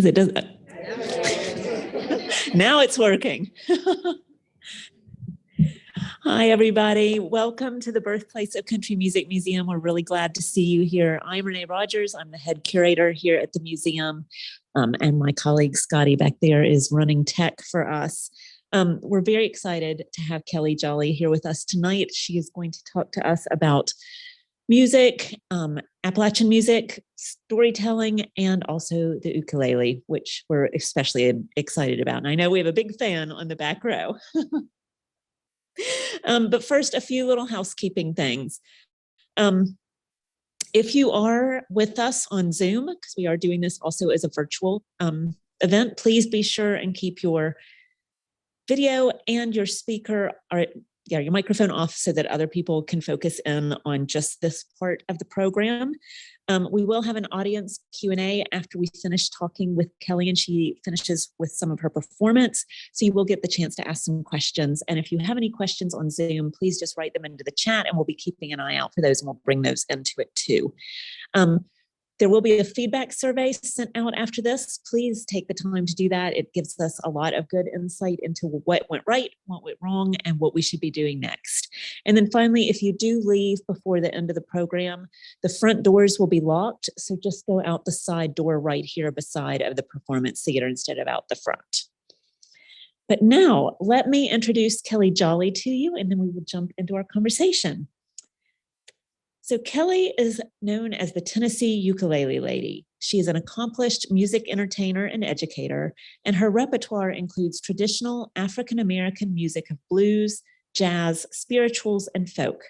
because it does. Now it's working. Hi, everybody. Welcome to the Birthplace of Country Music Museum. We're really glad to see you here. I'm Renee Rogers. I'm the head curator here at the museum. And my colleague Scotty back there is running tech for us. We're very excited to have Kelle Jolly here with us tonight. She is going to talk to us about music, Appalachian music, storytelling, and also the ukulele, which we're especially excited about. And I know we have a big fan on the back row. But first, a few little housekeeping things. If you are with us on Zoom, because we are doing this also as a virtual event, please be sure and keep your video and your your microphone off so that other people can focus in on just this part of the program. We will have an audience Q&A after we finish talking with Kelle and she finishes with some of her performance. So you will get the chance to ask some questions. And if you have any questions on Zoom, please just write them into the chat and we'll be keeping an eye out for those and we'll bring those into it too. There will be a feedback survey sent out after this. Please take the time to do that. It gives us a lot of good insight into what went right, what went wrong, and what we should be doing next. And then finally, if you do leave before the end of the program, the front doors will be locked. So just go out the side door right here beside of the performance theater instead of out the front. But now let me introduce Kelle Jolly to you, and then we will jump into our conversation. So Kelle is known as the Tennessee Ukulele Lady. She is an accomplished music entertainer and educator, and her repertoire includes traditional African-American music of blues, jazz, spirituals, and folk.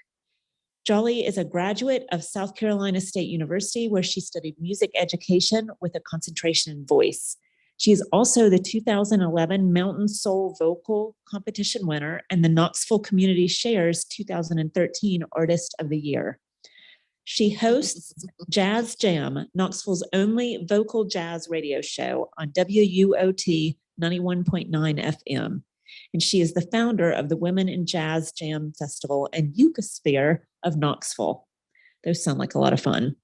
Jolly is a graduate of South Carolina State University, where she studied music education with a concentration in voice. She is also the 2011 Mountain Soul Vocal Competition winner and the Knoxville Community Shares 2013 Artist of the Year. She hosts Jazz Jam, Knoxville's only vocal jazz radio show on WUOT 91.9 FM. And she is the founder of the Women in Jazz Jam Festival and Ukasphere of Knoxville. Those sound like a lot of fun.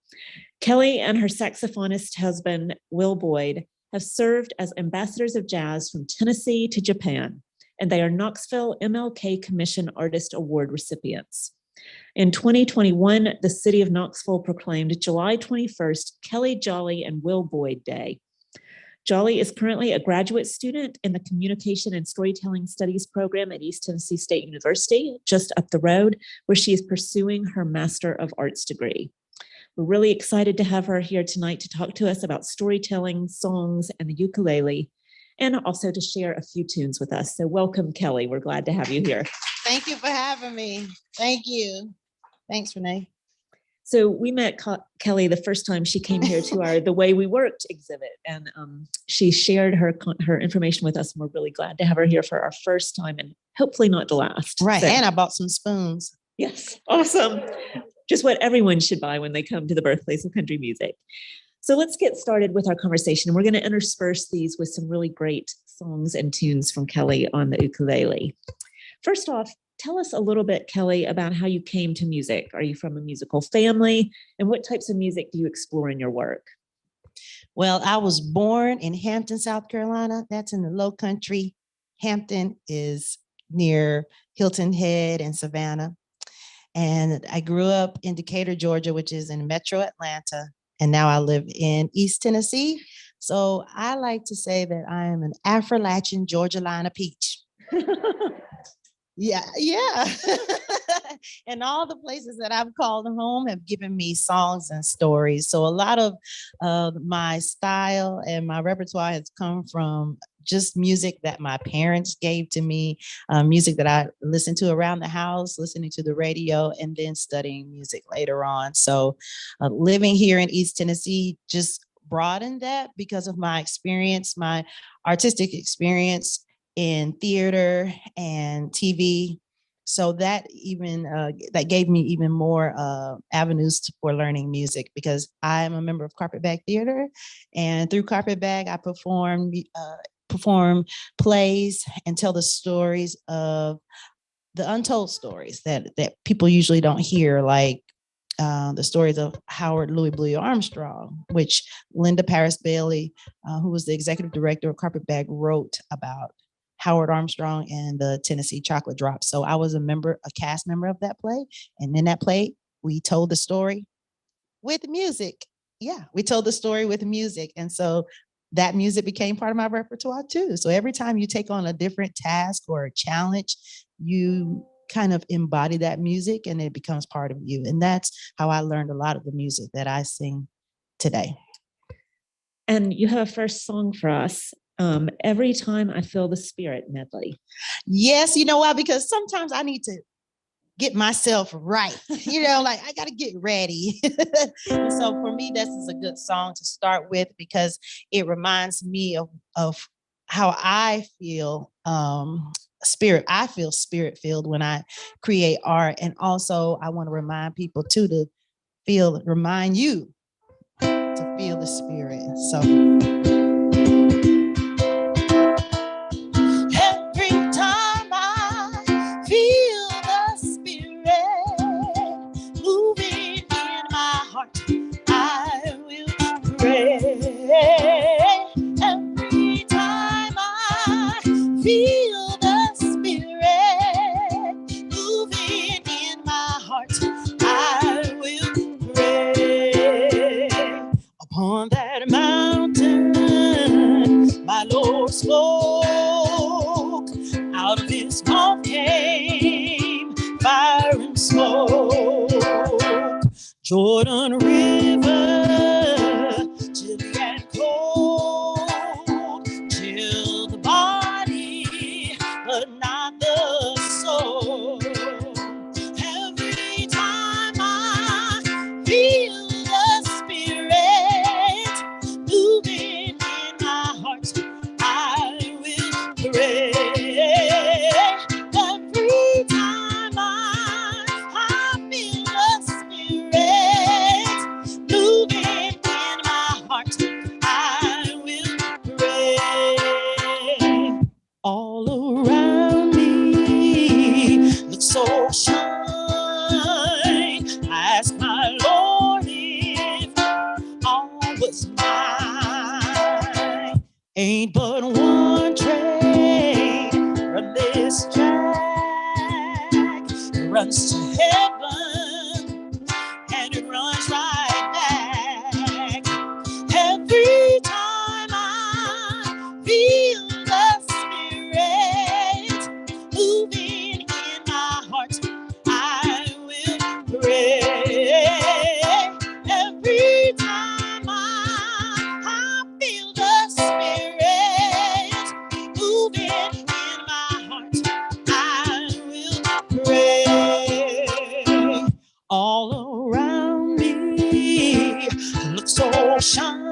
Kelle and her saxophonist husband, Will Boyd, have served as ambassadors of jazz from Tennessee to Japan, and they are Knoxville MLK Commission Artist Award recipients. In 2021, the city of Knoxville proclaimed July 21st, Kelle Jolly and Will Boyd Day. Jolly is currently a graduate student in the Communication and Storytelling Studies program at East Tennessee State University, just up the road, where she is pursuing her Master of Arts degree. We're really excited to have her here tonight to talk to us about storytelling, songs, and the ukulele, and also to share a few tunes with us. So welcome, Kelle. We're glad to have you here. Thank you for having me. Thank you. Thanks, Renee. So we met Kelle the first time she came here to our The Way We Worked exhibit, and she shared her information with us, and we're really glad to have her here for our first time and hopefully not the last. Right, so, and I bought some spoons. Yes, awesome. Just what everyone should buy when they come to the Birthplace of Country Music. So let's get started with our conversation. We're going to intersperse these with some really great songs and tunes from Kelle on the ukulele. First off, tell us a little bit, Kelle, about how you came to music. Are you from a musical family? And what types of music do you explore in your work? Well, I was born in Hampton, South Carolina. That's in the Low Country. Hampton is near Hilton Head and Savannah. And I grew up in Decatur, Georgia, which is in Metro Atlanta. And now I live in East Tennessee. So I like to say that I am an Appalachian Georgia line of peach. Yeah. And all the places that I've called home have given me songs and stories. So a lot of my style and my repertoire has come from just music that my parents gave to me, music that I listened to around the house, listening to the radio, and then studying music later on. So living here in East Tennessee just broadened that because of my experience, my artistic experience in theater and TV. So that even that gave me even more avenues for learning music, because I'm a member of Carpetbag Theater, and through Carpetbag I perform plays and tell the stories of the untold stories that people usually don't hear, like the stories of Howard Louis Armstrong, which Linda Paris Bailey, who was the executive director of Carpetbag, wrote about Howard Armstrong and the Tennessee Chocolate Drops. So I was a cast member of that play. And in that play, we told the story with music. Yeah, we told the story with music. And so that music became part of my repertoire too. So every time you take on a different task or a challenge, you kind of embody that music and it becomes part of you. And that's how I learned a lot of the music that I sing today. And you have a first song for us. Every Time I Feel the Spirit medley. Yes, you know why? Because sometimes I need to get myself right. Like I got to get ready. And so for me, this is a good song to start with because it reminds me of how I feel spirit. I feel spirit filled when I create art. And also I want to remind people too to remind you to feel the spirit. So every time I feel the spirit moving in my heart, I will pray. Every time I feel the spirit moving in my heart, I will pray. Upon that mountain, my Lord spoke. Out of his mouth came fire and smoke. Jordan River, chilly and cold, chill the body, but not the soul. Every time I feel the spirit moving in my heart, I will pray. Every time I feel the spirit moving in my heart, I will pray. All around me looks so shine. I ask my Lord if all was mine. Ain't but one train from this track. It runs to heaven and it runs right back. Every time I feel the spirit moving in my heart, I will pray. Every time I feel the spirit moving in my heart, I will pray. All around me looks so shine.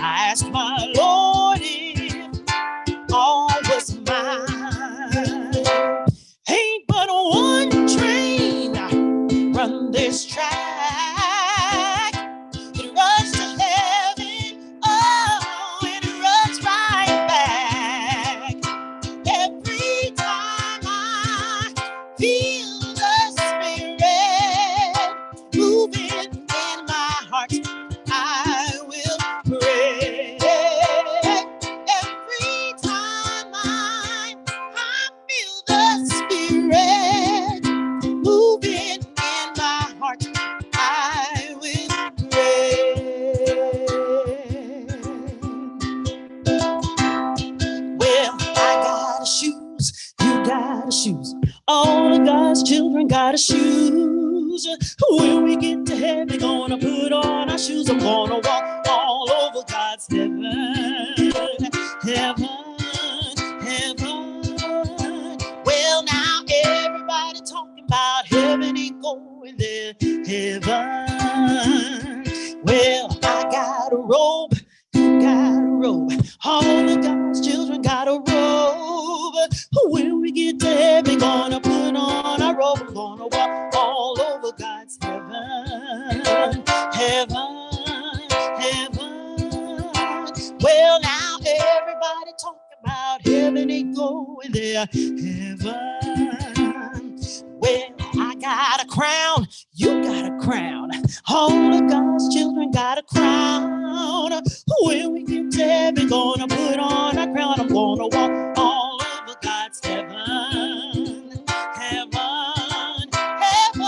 I ask my Lord if all was mine. Ain't but one train run this track. It runs to heaven, oh, and it runs right back. Every time I feel the spirit moving in my heart, I will pray. Every time I feel the spirit moving in my heart, I will pray. Well, I got shoes, you got shoes. All of God's children got shoes. When we get to heaven, gonna put on our shoes. I'm gonna walk all over God's heaven. Heaven, heaven. Well, now everybody talking about heaven ain't going there. Heaven. Well, I got a robe, you got a robe. All of God's children got a robe. When we get to heaven, gonna put on our robe. We're gonna walk all over God's heaven. Heaven, heaven. Well, now everybody talking about heaven ain't going there. Heaven. Well, I got a crown, you got a crown. All of God's children got a crown. When we get there, we're gonna put on a crown. I'm gonna walk all over God's heaven. Heaven, heaven.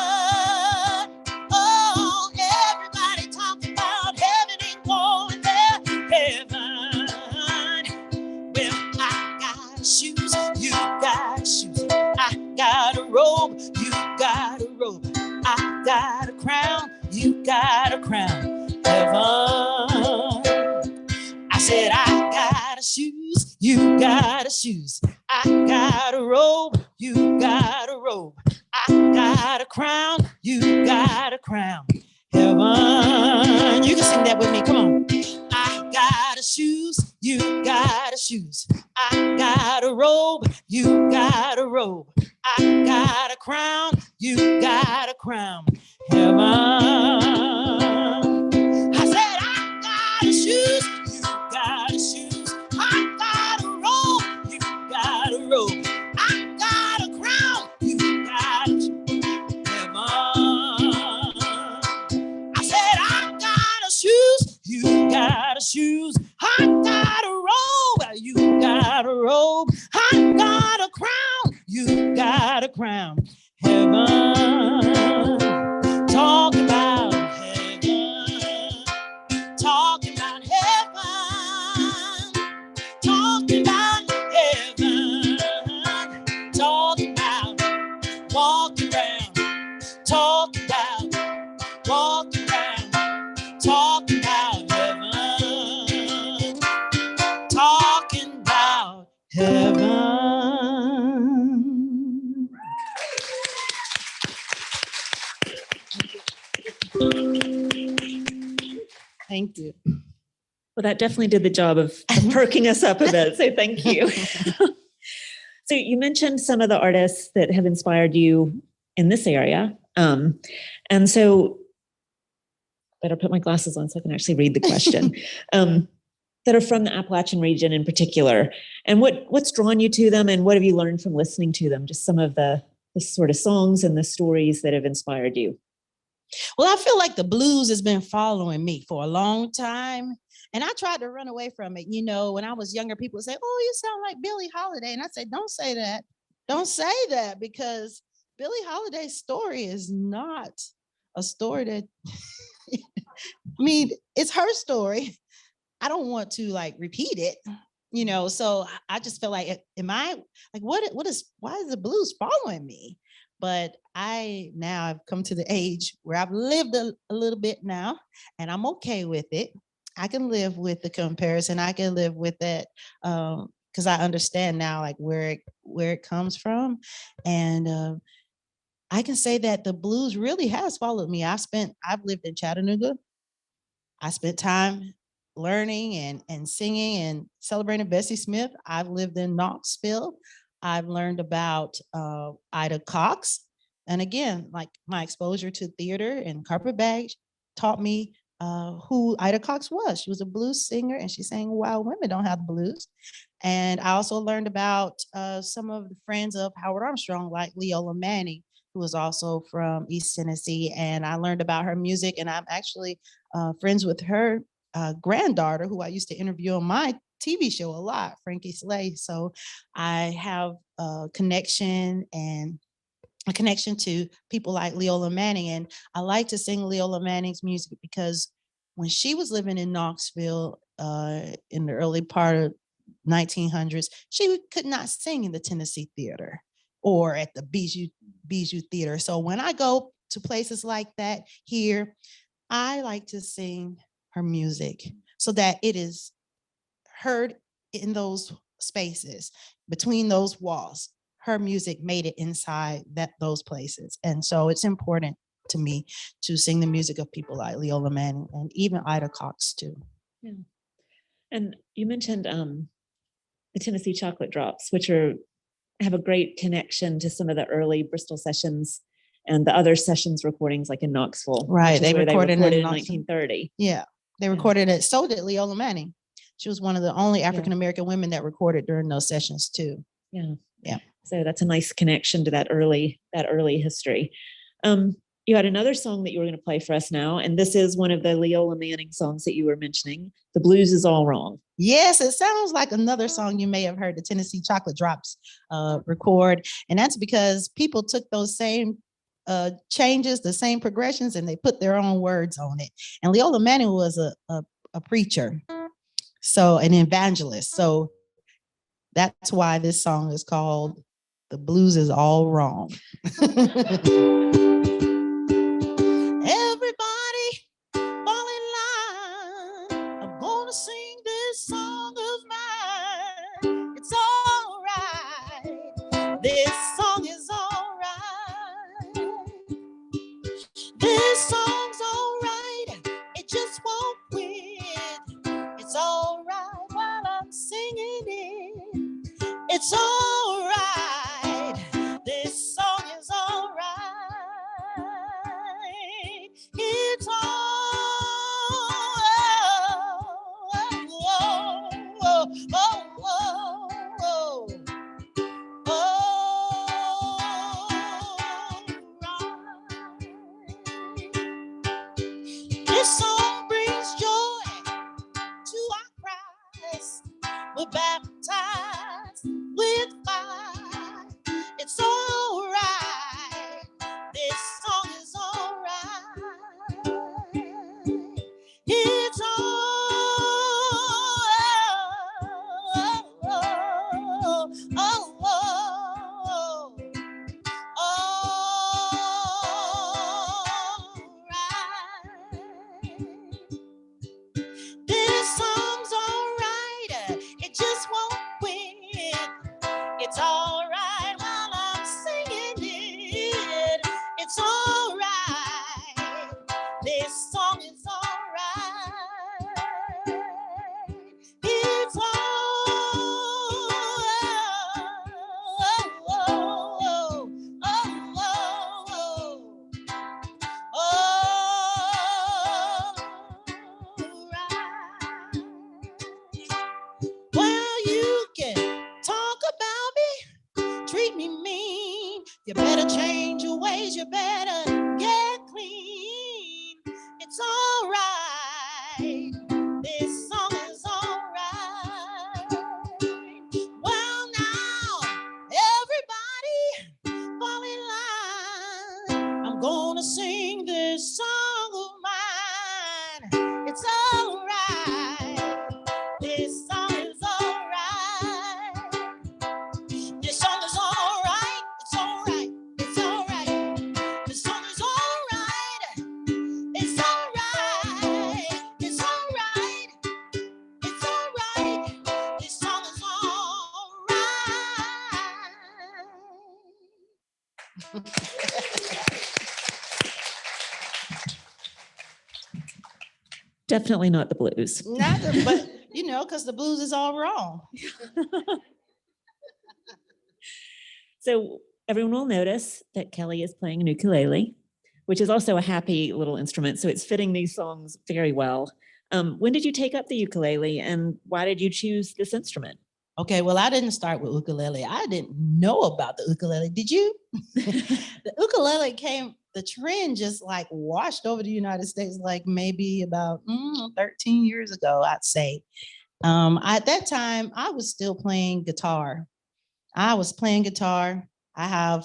Oh, everybody talk about heaven ain't going there. Heaven. Well, I got shoes, you got shoes. I got a robe, you got a robe. I got a crown, you got a crown. Heaven. I said, I got a shoes, you got a shoes. I got a robe, you got a robe. I got a crown, you got a crown. Heaven. You can sing that with me, come on. I got a shoes, you got a shoes. I got a robe, you got a robe. I got a crown, you got a crown. Heaven. I said, I got a shoes, you got a shoes. I got a robe, you got a robe. I got a crown, you got a heaven. I said, I got a shoes, you got a shoes. I got a robe, you got a robe. I got a crown, you got a crown. Heaven. Talk about heaven. Talk about heaven. Talk about heaven. Talk about walk around. Talk about walk around. Talk about heaven. Talking about heaven. Thank you. Well, that definitely did the job of perking us up a bit. So thank you. So you mentioned some of the artists that have inspired you in this area. And so better put my glasses on so I can actually read the question. That are from the Appalachian region in particular. And what's drawn you to them, and what have you learned from listening to them? Just some of the sort of songs and the stories that have inspired you. Well, I feel like the blues has been following me for a long time. And I tried to run away from it. You know, when I was younger, people would say, oh, you sound like Billie Holiday. And I said, don't say that. Don't say that, because Billie Holiday's story is not a story that, I mean, it's her story. I don't want to like repeat it, you know, so I just feel like, am I like, why is the blues following me? But now I've come to the age where I've lived a little bit now, and I'm okay with it. I can live with the comparison. I can live with it because I understand now like where it comes from. And I can say that the blues really has followed me. I've lived in Chattanooga. I spent time learning and singing and celebrating Bessie Smith. I've lived in Knoxville. I've learned about Ida Cox. And again, like my exposure to theater and Carpetbagged taught me who Ida Cox was. She was a blues singer, and she sang Wild Women Don't Have the Blues. And I also learned about some of the friends of Howard Armstrong, like Leola Manning, who was also from East Tennessee. And I learned about her music, and I'm actually friends with her granddaughter, who I used to interview on my TV show a lot, Frankie Slay. So I have a connection to people like Leola Manning. And I like to sing Leola Manning's music because when she was living in Knoxville in the early part of 1900s, she could not sing in the Tennessee Theater or at the Bijou Theater. So when I go to places like that here, I like to sing her music so that it is heard in those spaces, between those walls. Her music made it inside those places. And so it's important to me to sing the music of people like Leola Manning and even Ida Cox too. Yeah. And you mentioned the Tennessee Chocolate Drops, which have a great connection to some of the early Bristol sessions and the other sessions recordings like in Knoxville. Right. They recorded in 1930. Yeah. They recorded it. So did Leola Manning. She was one of the only African-American women that recorded during those sessions too. Yeah. Yeah. So that's a nice connection to that early history. You had another song that you were going to play for us now, and this is one of the Leola Manning songs that you were mentioning. The Blues Is All Wrong. Yes, it sounds like another song you may have heard the Tennessee Chocolate Drops record. And that's because people took those same changes, the same progressions, and they put their own words on it. And Leola Manning was a preacher, so an evangelist. So that's why this song is called The Blues Is All Wrong. Everybody fall in line. I'm gonna sing this song of mine. It's all right. This song is all right. This song's all right. It just won't quit. It's all right while I'm singing it. It's all right. This song is all right. It's all this song brings joy to our Christ. We're baptized with fire. It's all right. This song is all right. It's this song's all right. It just won't quit. It's all right while I'm singing it. It's all right. This song is all right. It's well, you can talk about me, treat me mean. You better change your ways, you better get clean. It's all right. This song is all right. Well, now, everybody fall in line. I'm gonna sing this song of mine. It's all right. This song is all right. This song is all right. It's all right. It's all right. This song is all right. It's all right. It's all right. It's all right. This song is all right. Definitely not the blues. But you know, because the blues is all wrong. So everyone will notice that Kelle is playing an ukulele, which is also a happy little instrument. So it's fitting these songs very well. When did you take up the ukulele and why did you choose this instrument? Okay, well, I didn't start with ukulele. I didn't know about the ukulele. Did you? The ukulele the trend just like washed over the United States, like maybe about 13 years ago, I'd say. At that time, I was still playing guitar. I was playing guitar. I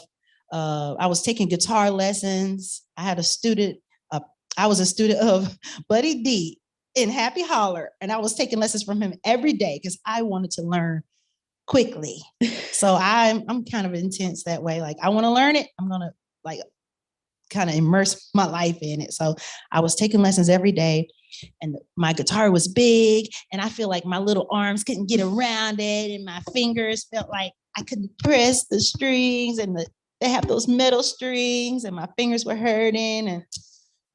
was taking guitar lessons. I was a student of Buddy D in Happy Holler, and I was taking lessons from him every day because I wanted to learn quickly. So I'm kind of intense that way. Like, I want to learn it. I'm gonna like kind of immerse my life in it. So I was taking lessons every day, and my guitar was big, and I feel like my little arms couldn't get around it, and my fingers felt like I couldn't press the strings, and they have those metal strings, and my fingers were hurting, and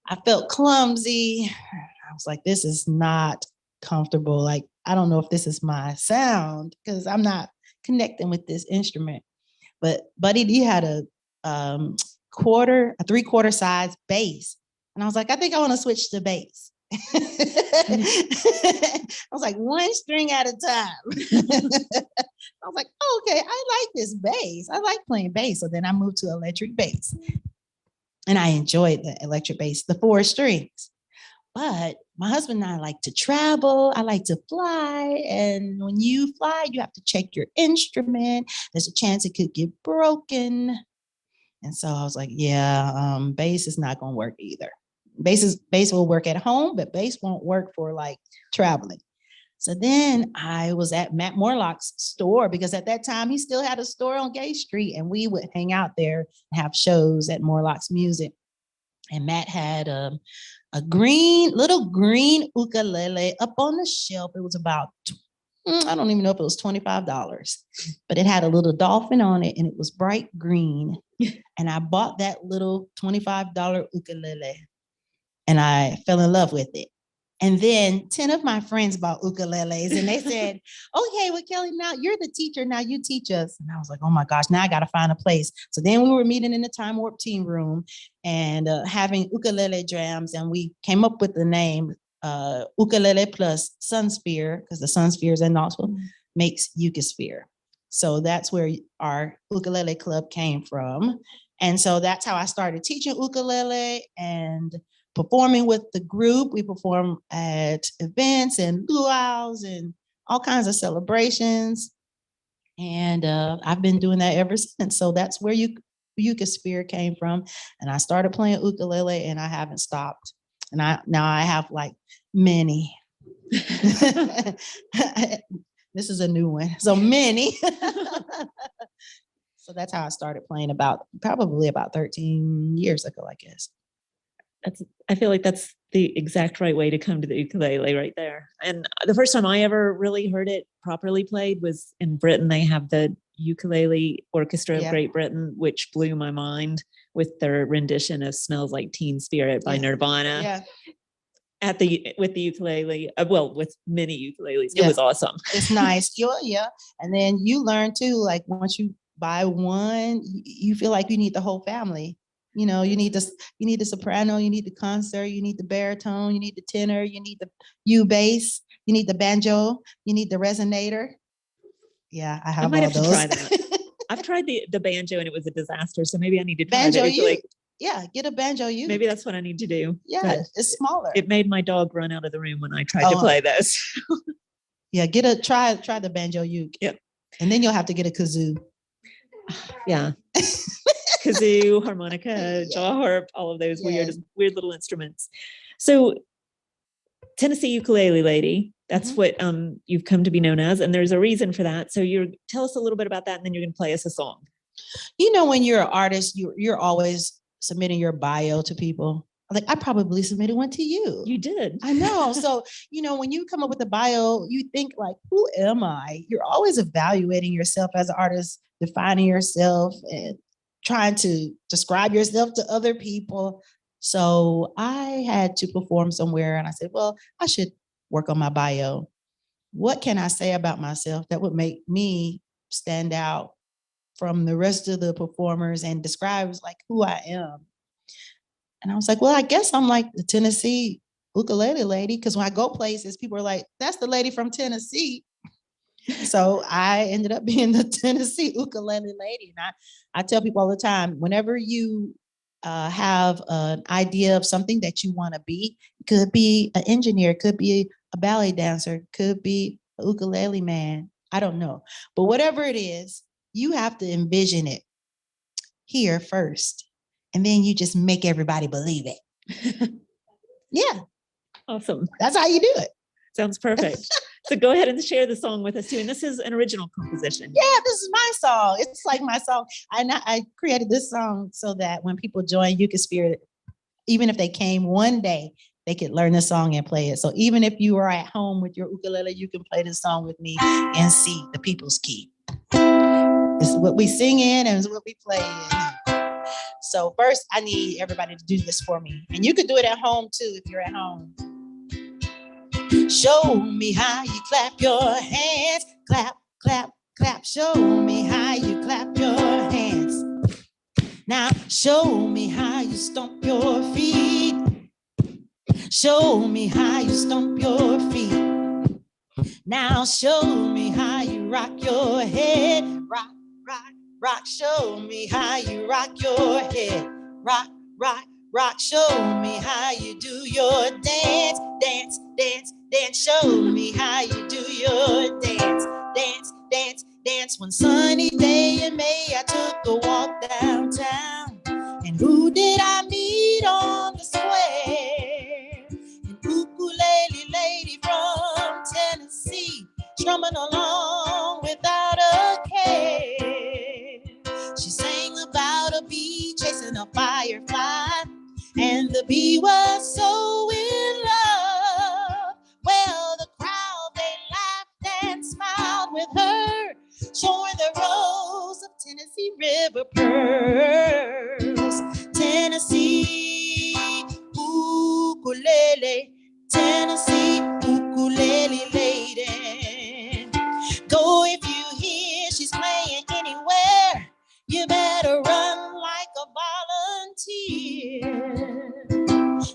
I felt clumsy. I was like, this is not comfortable. Like, I don't know if this is my sound because I'm not connecting with this instrument. But Buddy D had a 3/4 size bass. And I was like, I think I want to switch to bass. I was like, one string at a time. I was like, oh, okay, I like this bass. I like playing bass. So then I moved to electric bass. And I enjoyed the electric bass, the 4 strings. But my husband and I like to travel. I like to fly. And when you fly, you have to check your instrument. There's a chance it could get broken. And so I was like, yeah, bass is not going to work either. Bass will work at home, but bass won't work for like traveling. So then I was at Matt Morlock's store because at that time he still had a store on Gay Street, and we would hang out there and have shows at Morlock's Music. And Matt had a little green ukulele up on the shelf. It was about, I don't even know if it was $25, but it had a little dolphin on it and it was bright green. And I bought that little $25 ukulele and I fell in love with it. And then 10 of my friends bought ukuleles and they said, okay, well, Kelle, now you're the teacher. Now you teach us. And I was like, oh my gosh, now I got to find a place. So then we were meeting in the Time Warp team room and having ukulele jams. And we came up with the name Ukulele plus Sunsphere, because the Sunsphere is in Knoxville, makes Ukisphere. So that's where our ukulele club came from. And so that's how I started teaching ukulele and performing with the group. We perform at events and luau's and all kinds of celebrations. And I've been doing that ever since. So that's where Ukisphere came from. And I started playing ukulele and I haven't stopped. And now I have like many. This is a new one. So many. So that's how I started playing probably about 13 years ago, I guess. I feel like that's the exact right way to come to the ukulele right there. And the first time I ever really heard it properly played was in Britain. They have the Ukulele Orchestra of Great Britain, which blew my mind with their rendition of Smells Like Teen Spirit by Nirvana. Yeah. With the ukulele, with many ukuleles. It was awesome. It's nice. Yeah. And then you learn too, like once you buy one, you feel like you need the whole family. You know, you need the soprano, you need the concert, you need the baritone, you need the tenor, you need the bass, you need the banjo, you need the resonator. Yeah, I have all those. To try that. I've tried the banjo and it was a disaster, so maybe I need to try banjo. Yeah, get a banjo. Maybe that's what I need to do. Yeah, it's smaller. It made my dog run out of the room when I tried to play this. Yeah, try the banjo uke. Yep. And then you'll have to get a kazoo. Yeah. Kazoo, harmonica, jaw harp, all of those weird little instruments. So Tennessee Ukulele Lady, that's what you've come to be known as, and there's a reason for that. So tell us a little bit about that, and then you're going to play us a song. You know, when you're an artist, you're always submitting your bio to people. Like, I probably submitted one to you. You did. I know. So, you know, when you come up with a bio, you think like, who am I? You're always evaluating yourself as an artist, defining yourself and trying to describe yourself to other people. So I had to perform somewhere and I said, well, I should work on my bio. What can I say about myself that would make me stand out from the rest of the performers and describes like who I am? And I was like, well, I guess I'm like the Tennessee ukulele lady, because when I go places, people are like, that's the lady from Tennessee. So I ended up being the Tennessee ukulele lady. And I tell people all the time, whenever you have an idea of something that you want to be, it could be an engineer, it could be a ballet dancer, it could be a ukulele man. I don't know. But whatever it is, you have to envision it here first. And then you just make everybody believe it. Yeah. Awesome. That's how you do it. Sounds perfect. So go ahead and share the song with us too. And this is an original composition. Yeah, this is my song. It's like my song. I created this song so that when people join Ukisphere, even if they came one day, they could learn the song and play it. So even if you are at home with your ukulele, you can play this song with me and C, the people's key. This is what we sing in and it's what we play in. So first, I need everybody to do this for me. And you could do it at home too if you're at home. Show me how you clap your hands. Clap, clap, clap. Show me how you clap your hands. Now show me how you stomp your feet. Show me how you stomp your feet. Now show me how you rock your head. Rock, rock, rock. Show me how you rock your head. Rock, rock, rock. Show me how you do your dance, dance, dance, dance. Show me how you do your dance, dance, dance, dance. One sunny day in May, I took a walk downtown. And who did I meet on the square? An ukulele lady from Tennessee, strumming along without a care. She sang about a bee chasing a firefly, and the bee was so in love. Well, the crowd, they laughed and smiled with her, showing the rows of Tennessee River pearls. Tennessee ukulele, Tennessee ukulele lady. Go if you hear she's playing anywhere, you better run like a volunteer.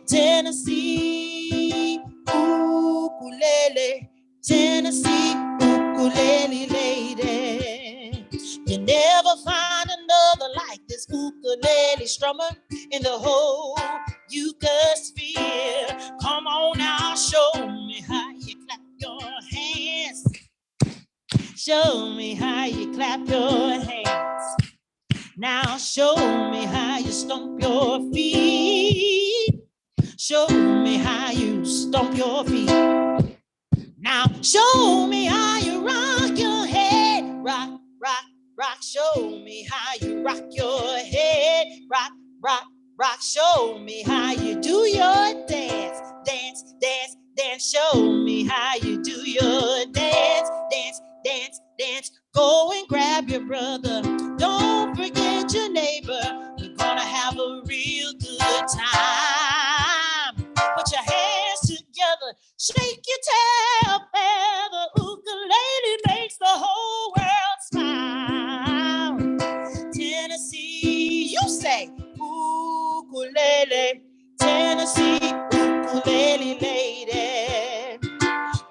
Tennessee ukulele, Tennessee ukulele lady. You never find another like this ukulele strummer in the whole Yugosphere. Come on now, show me how you clap your hands. Show me how you clap your hands. Now show me how you stomp your feet. Show me how you stomp your feet. Now show me how you rock your head. Rock, rock, rock. Show me how you rock your head. Rock, rock, rock. Show me how you do your dance. Dance, dance, dance. Show me how you do your dance. Dance, dance, dance. Go and grab your brother. Don't forget your neighbor. We're gonna have a real good time. Put your hands together. Shake your tail feather. Ukulele makes the whole world smile. Tennessee, you say ukulele. Tennessee ukulele lady.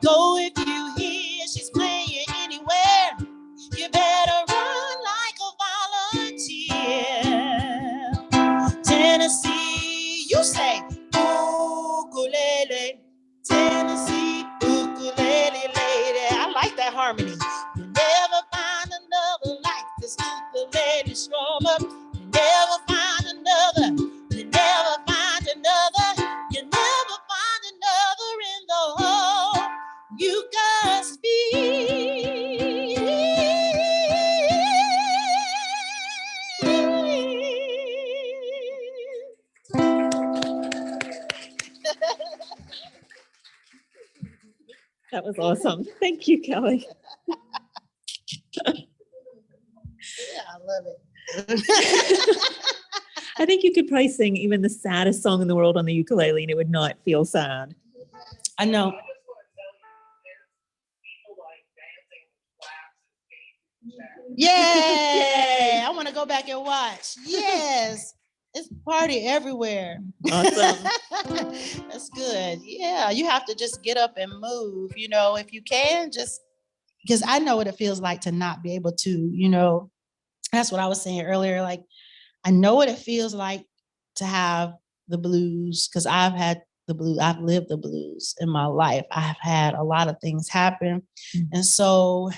Go if you hear she's playing anywhere, you better run like a volunteer. Tennessee, you say ukulele. Tennessee ukulele lady. I like that harmony. You never find another like this ukulele strummer. You never find another. You never find another. You never find another in the whole That was awesome. Thank you, Kelly. Yeah, I love it. I think you could probably sing even the saddest song in the world on the ukulele and it would not feel sad. I know. Yay! I want to go back and watch. Yes. It's party everywhere. Awesome. That's good. Yeah, you have to just get up and move, if you can, just because I know what it feels like to not be able to, that's what I was saying earlier. Like, I know what it feels like to have the blues because I've had the blues. I've lived the blues in my life. I have had a lot of things happen. Mm-hmm. And so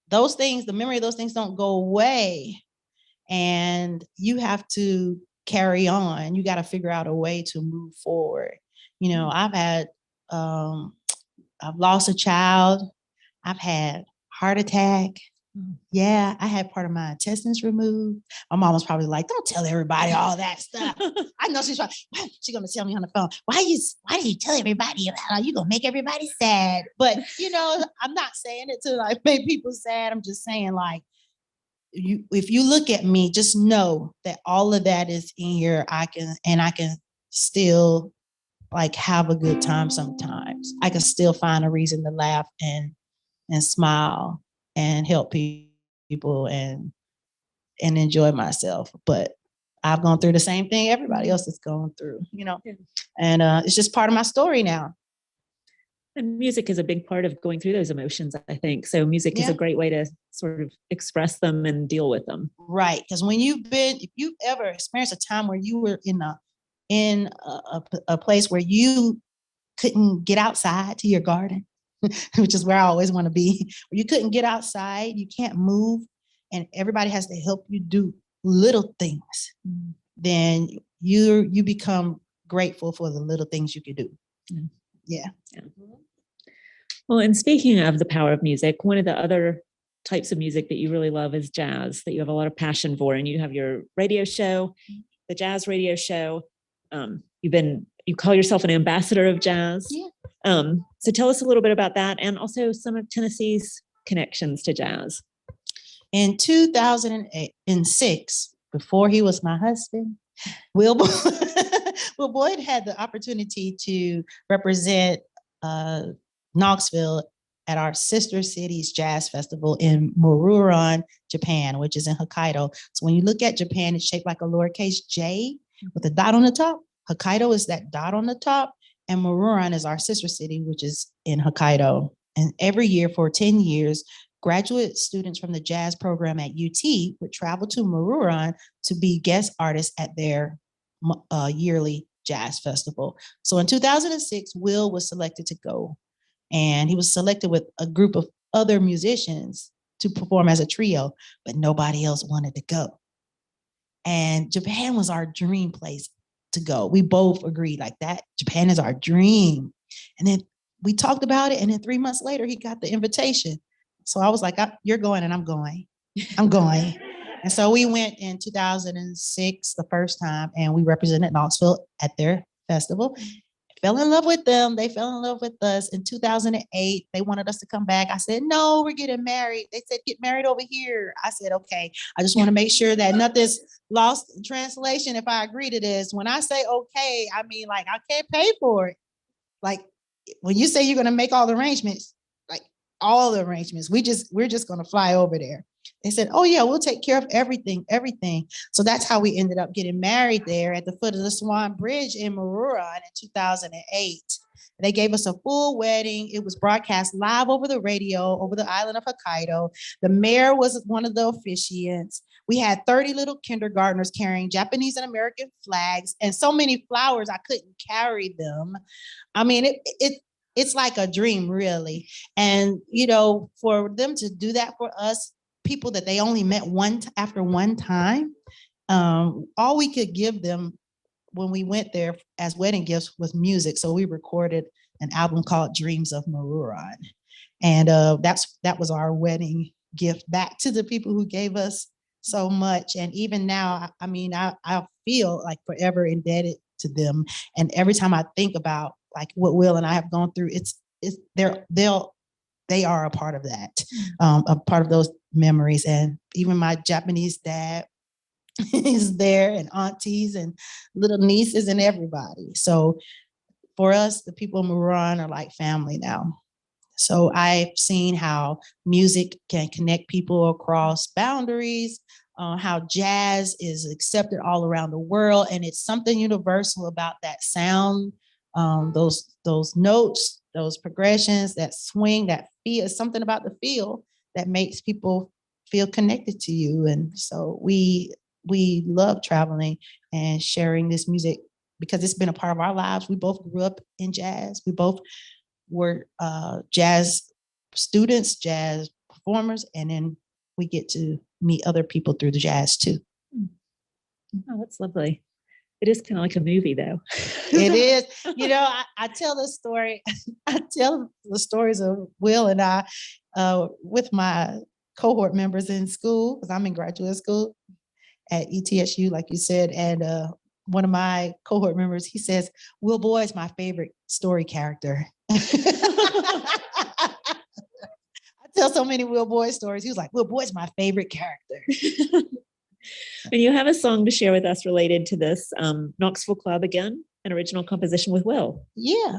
those things, the memory of those things don't go away. And you have to carry on. You got to figure out a way to move forward. I've lost a child. I've had heart attack. Yeah, I had part of my intestines removed. My mom was probably like, don't tell everybody all that stuff. I know she's probably, she's going to tell me on the phone, why do you tell everybody about it? You're going to make everybody sad. But, I'm not saying it to make people sad. I'm just saying if you look at me, just know that all of that is in here. I can still have a good time sometimes. I can still find a reason to laugh and smile and help people and enjoy myself. But I've gone through the same thing everybody else is going through, and it's just part of my story now. And music is a big part of going through those emotions, I think. So music is a great way to sort of express them and deal with them. Right. Because if you've ever experienced a time where you were in a place where you couldn't get outside to your garden, which is where I always want to be, where you couldn't get outside, you can't move, and everybody has to help you do little things, then you become grateful for the little things you can do. Yeah. Well, and speaking of the power of music, one of the other types of music that you really love is jazz, that you have a lot of passion for, and you have your radio show, the Jazz Radio Show. You call yourself an ambassador of jazz. Yeah. So tell us a little bit about that, and also some of Tennessee's connections to jazz. In 2006, before he was my husband, Will Boyd had the opportunity to represent Knoxville at our sister city's jazz festival in Mururan, Japan, which is in Hokkaido. So when you look at Japan, it's shaped like a lowercase J with a dot on the top. Hokkaido is that dot on the top, and Mururan is our sister city, which is in Hokkaido. And every year for 10 years, graduate students from the jazz program at UT would travel to Mururan to be guest artists at their yearly jazz festival. So in 2006, Will was selected to go, and he was selected with a group of other musicians to perform as a trio, but nobody else wanted to go. And Japan was our dream place to go. We both agreed like that. Japan is our dream. And then we talked about it, and then 3 months later, he got the invitation. So I was like, you're going and I'm going. I'm going. And so we went in 2006 the first time, and we represented Knoxville at their festival. Fell in love with them. They fell in love with us. In 2008, they wanted us to come back. I said, no, we're getting married. They said, get married over here. I said, okay. I just want to make sure that nothing's lost in translation if I agree to this. When I say okay, I mean, like, I can't pay for it. Like, when you say you're going to make all the arrangements, like all the arrangements, we're just going to fly over there. They said, oh yeah, we'll take care of everything. So that's how we ended up getting married there at the foot of the Swan Bridge in Mururan in 2008. They gave us a full wedding. It was broadcast live over the radio over the island of Hokkaido. The mayor was one of the officiants. We had 30 little kindergartners carrying Japanese and American flags and so many flowers I couldn't carry them. I mean, it's like a dream, really. And, for them to do that for us, people that they only met after one time, all we could give them when we went there as wedding gifts was music. So we recorded an album called Dreams of Mururan. And that was our wedding gift back to the people who gave us so much. And even now, I mean, I feel like forever indebted to them. And every time I think about like what Will and I have gone through, they are a part of that, a part of those memories. And even my Japanese dad is there, and aunties and little nieces and everybody. So for us, the people of Mururan are like family now. So I've seen how music can connect people across boundaries, how jazz is accepted all around the world. And it's something universal about that sound, those notes, those progressions, that swing, that feel, something about the feel that makes people feel connected to you. And so we love traveling and sharing this music because it's been a part of our lives. We both grew up in jazz. We both were jazz students, jazz performers, and then we get to meet other people through the jazz too. Oh, that's lovely. It is kind of like a movie, though. It is. I tell this story. I tell the stories of Will and I with my cohort members in school, because I'm in graduate school at ETSU, like you said. And one of my cohort members, he says, Will Boyd is my favorite story character. I tell so many Will Boyd stories. He was like, Will Boyd's my favorite character. And you have a song to share with us related to this Knoxville Club again, an original composition with Will. Yeah,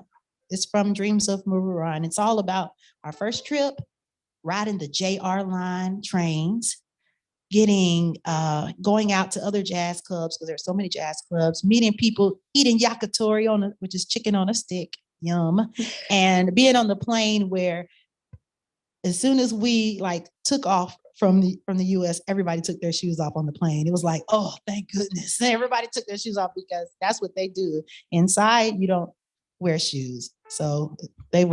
it's from Dreams of Mururan. It's all about our first trip, riding the JR line trains, going out to other jazz clubs, because there's so many jazz clubs, meeting people, eating yakitori which is chicken on a stick. Yum. And being on the plane where as soon as we like took off from the US, everybody took their shoes off on the plane. It was like, oh, thank goodness. Everybody took their shoes off because that's what they do. Inside, you don't wear shoes. So they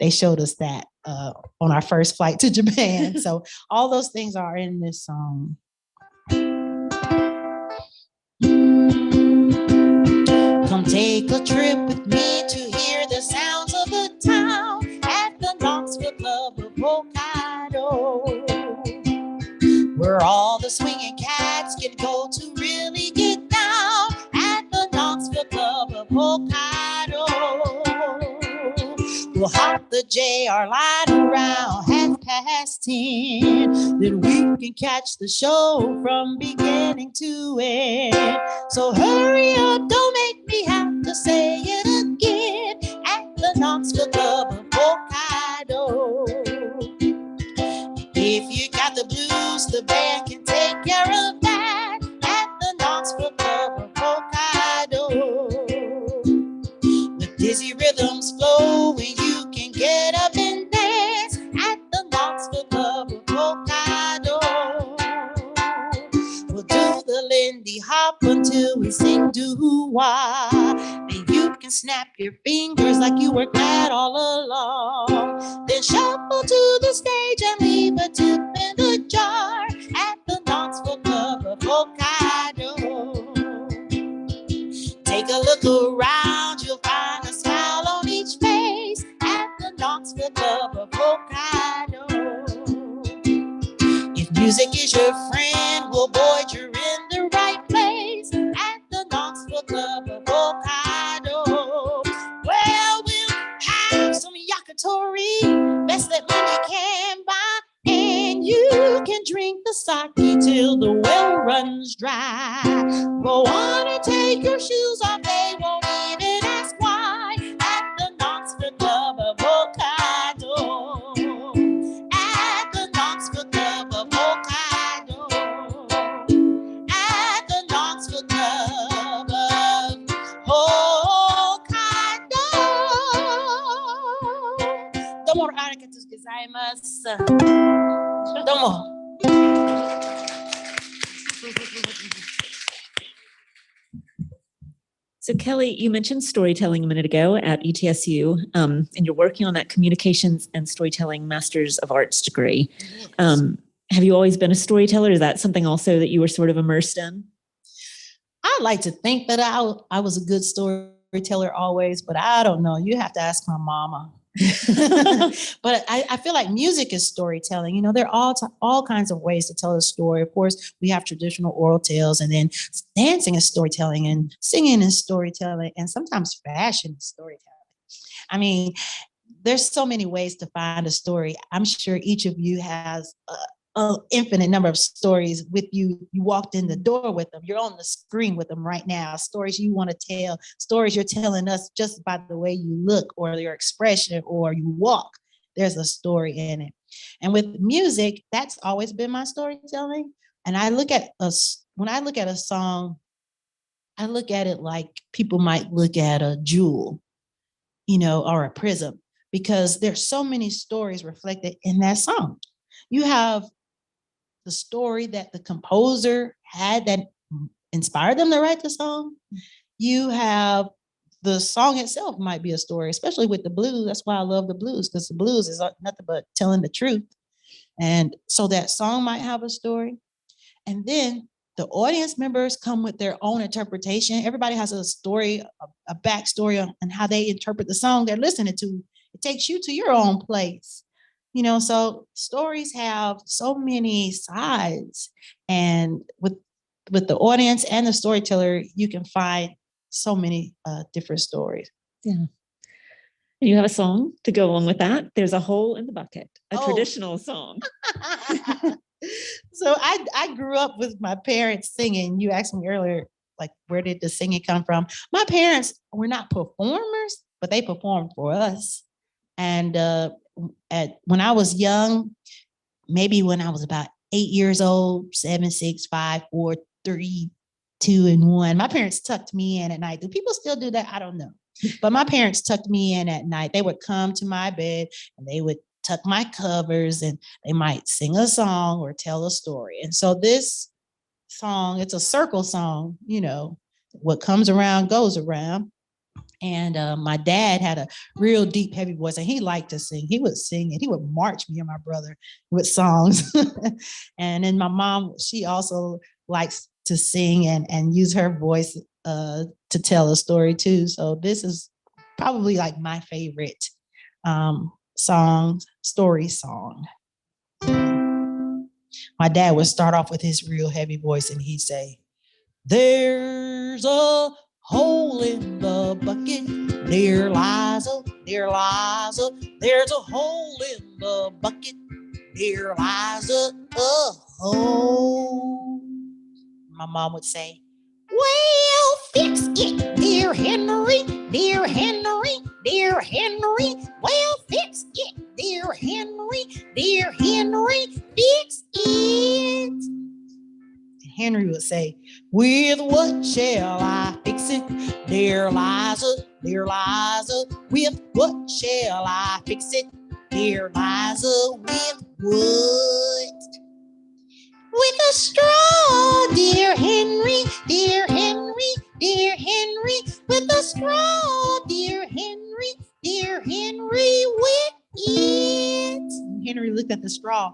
showed us that on our first flight to Japan. So all those things are in this song. Come take a trip with me to hear the sounds of the town at the Knoxville Club of Hokkaido, where all the swinging cats can go to really get down at the Knoxville Club of Hokkaido. We'll hop the JR line around 10:30. Then we can catch the show from beginning to end. So hurry up, don't make me have to say it again. At the Knoxville Club of Hokkaido. If you got the blues, the band can take care of that. At the Knoxville Club of Hokkaido. The dizzy rhythms flow when you can get up and dance at the Knoxville Club of Hokkaido. We'll do the Lindy Hop until we sing doo-wah. Then you can snap your fingers like you were glad all along. Then shuffle to the stage and leave a tip in the jar at the Knoxville Club of Hokkaido. Take a look around, you'll find a smile on each face at the Knoxville Club of Hokkaido. If music is your friend, well, boy, you're in the right place at the Knoxville Club of Hokkaido. Well, we'll have some yakitori, best that money can buy, and you can drink the sake till the well runs dry. Go on and take your shoes off, they won't even ask why at the Knoxville Club of Hokkaido. At the Knoxville Club of Hokkaido. At the Knoxville Club of Hokkaido. Domo arigatou gozaimasu. Domo. So Kelly, you mentioned storytelling a minute ago at ETSU, and you're working on that Communications and Storytelling Masters of Arts degree. Yes. Have you always been a storyteller? Is that something also that you were sort of immersed in? I like to think that I was a good storyteller always, but I don't know. You have to ask my mama. But I feel like music is storytelling. You know, there are all kinds of ways to tell a story. Of course, we have traditional oral tales, and then dancing is storytelling, and singing is storytelling, and sometimes fashion is storytelling. I mean, there's so many ways to find a story. I'm sure each of you has an infinite number of stories with you. You walked in the door with them. You're on the screen with them right now. Stories you want to tell, stories you're telling us just by the way you look or your expression or you walk. There's a story in it. And with music, that's always been my storytelling. And when I look at a song, I look at it like people might look at a jewel, you know, or a prism, because there's so many stories reflected in that song. You have the story that the composer had that inspired them to write the song. You have the song itself might be a story, especially with the blues. That's why I love the blues, because the blues is nothing but telling the truth. And so that song might have a story. And then the audience members come with their own interpretation. Everybody has a story, a backstory on how they interpret the song they're listening to. It takes you to your own place. You know, so stories have so many sides, and with the audience and the storyteller, you can find so many different stories. Yeah. And you have a song to go along with that. There's a hole in the bucket, a traditional song. So I grew up with my parents singing. You asked me earlier, like, where did the singing come from? My parents were not performers, but they performed for us. And when I was young, maybe when I was about 8 years old, 7, 6, 5, 4, 3, 2, and 1, my parents tucked me in at night. Do people still do that? I don't know. But my parents tucked me in at night. They would come to my bed and they would tuck my covers and they might sing a song or tell a story. And so this song, it's a circle song, you know, what comes around goes around. And my dad had a real deep, heavy voice, and he liked to sing. He would sing and he would march me and my brother with songs. And then my mom, she also likes to sing and use her voice to tell a story too. So this is probably like my favorite story song. My dad would start off with his real heavy voice and he'd say, "There's a hole in the bucket, dear Liza, dear Liza. There's a hole in the bucket, dear Liza, a hole." My mom would say, "Well, fix it, dear Henry, dear Henry, dear Henry. Well, fix it, dear Henry, dear Henry, fix it." Henry would say, "With what shall I fix it, dear Liza, dear Liza? With what shall I fix it, dear Liza? With what?" "With a straw, dear Henry, dear Henry, dear Henry. With a straw, dear Henry, dear Henry, with it." Henry looked at the straw.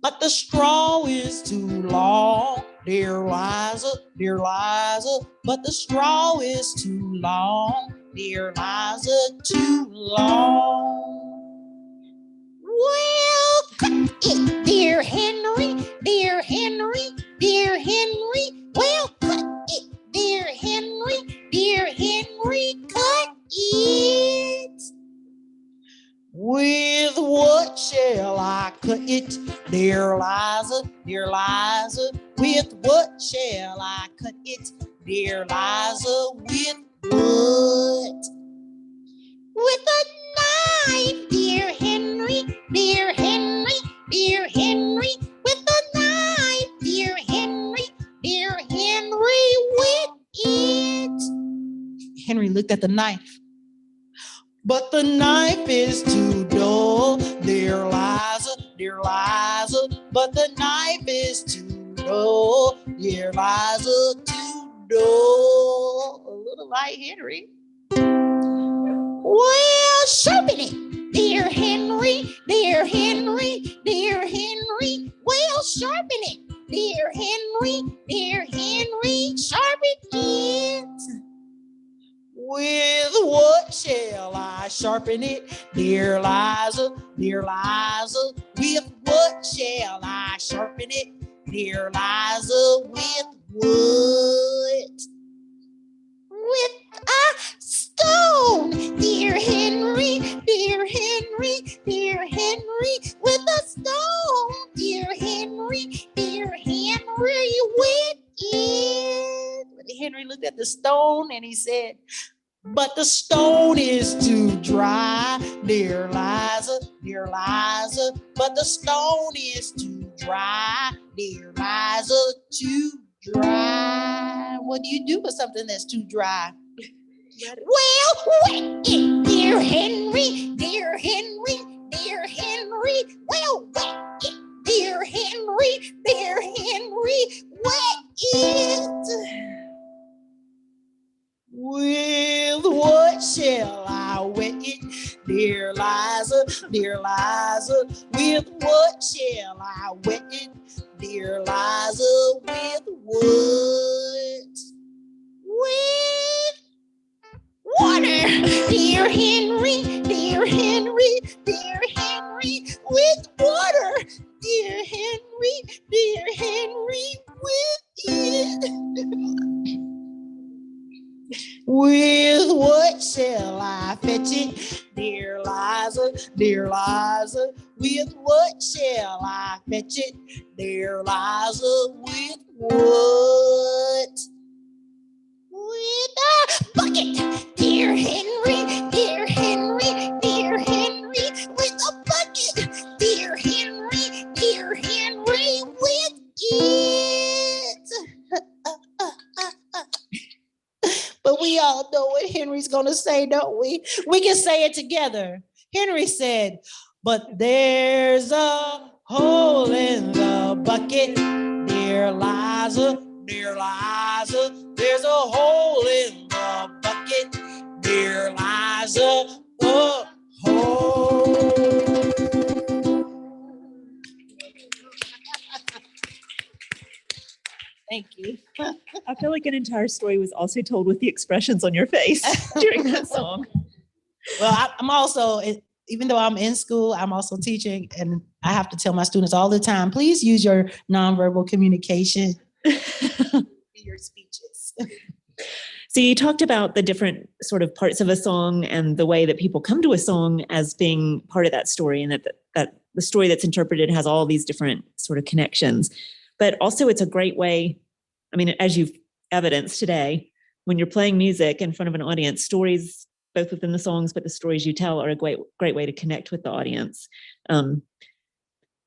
"But the straw is too long, dear Liza, dear Liza. But the straw is too long, dear Liza, too long." "Well, cut it, dear Henry, dear Henry, dear Henry. Well, cut it, dear Henry, dear Henry, cut it." "With what shall I cut it, dear Liza, dear Liza? With what shall I cut it, dear Liza? With what?" "With a knife, dear Henry, dear Henry, dear Henry. With a knife, dear Henry, dear Henry, with it." Henry looked at the knife. "But the knife is too dull, dear Liza, dear Liza. But the knife is too dull, dear Liza, too dull." A little like Henry. "Well, sharpen it, dear Henry, dear Henry, dear Henry. Well, sharpen it, dear Henry, dear Henry, sharpen it." "With what shall I sharpen it, dear Liza, dear Liza? With what shall I sharpen it, dear Liza? With what?" "With a stone, dear Henry, dear Henry, dear Henry. With a stone, dear Henry, dear Henry, with it." Henry looked at the stone and he said, "But the stone is too dry, dear Liza, dear Liza. But the stone is too dry, dear Liza, too dry." What do you do with something that's too dry? "Well, wet it, dear Henry, dear Henry, dear Henry. Well, wet it, dear Henry, dear Henry, wet it." "With what shall I wet it, dear Liza, dear Liza? With what shall I wet it, dear Liza? With what?" "With water, dear Henry, dear Henry, dear Henry. With water, dear Henry, dear Henry, with it." "With what shall I fetch it, dear Liza, dear Liza? With what shall I fetch it, dear Liza? With what?" "With a bucket, dear Henry, dear Henry, dear Henry. With a bucket, dear Henry, dear Henry, with it." But we all know what what Henry's gonna say, don't we? We can say it together. Henry said, but there's a hole in the bucket, dear Liza, there's a hole in the bucket, dear Liza, a hole. Thank you. I feel like an entire story was also told with the expressions on your face during that song. Well, I'm also, even though I'm in school, I'm also teaching, and I have to tell my students all the time, please use your nonverbal communication in your speeches. So you talked about the different sort of parts of a song and the way that people come to a song as being part of that story, and that the story that's interpreted has all these different sort of connections. But also it's a great way, I mean, as you've evidenced today, when you're playing music in front of an audience, stories, both within the songs, but the stories you tell are a great way to connect with the audience. Have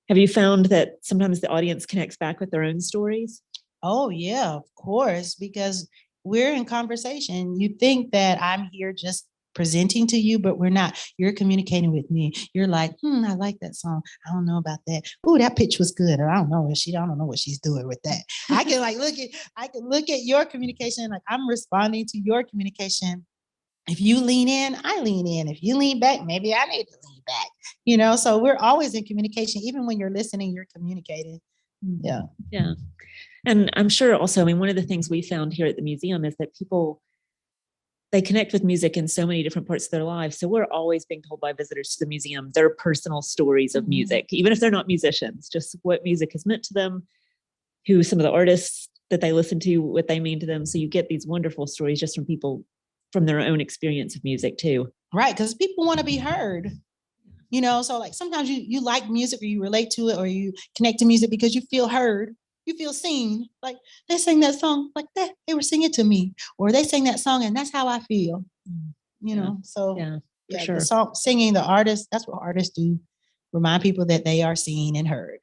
you found that sometimes the audience connects back with their own stories? Oh, yeah, of course, because we're in conversation. You think that I'm here just presenting to you, but we're not. You're communicating with me. You're like, I like that song. I don't know about that. Oh, that pitch was good. Or I don't know what she's doing with that. I can look at your communication, like I'm responding to your communication. If you lean in, I lean in. If you lean back, maybe I need to lean back. So we're always in communication. Even when you're listening, you're communicating. Yeah. Yeah. And I'm sure also, I mean, one of the things we found here at the museum is that people, they connect with music in so many different parts of their lives. So we're always being told by visitors to the museum their personal stories of music, even if they're not musicians, just what music has meant to them, who some of the artists that they listen to, what they mean to them. So you get these wonderful stories just from people, from their own experience of music too. Right, because people want to be heard. So like sometimes you like music, or you relate to it, or you connect to music because you feel heard. You feel seen, like they sang that song like that. They were singing to me, or they sang that song, and that's how I feel. So for sure. The song, singing, the artist, that's what artists do, remind people that they are seen and heard.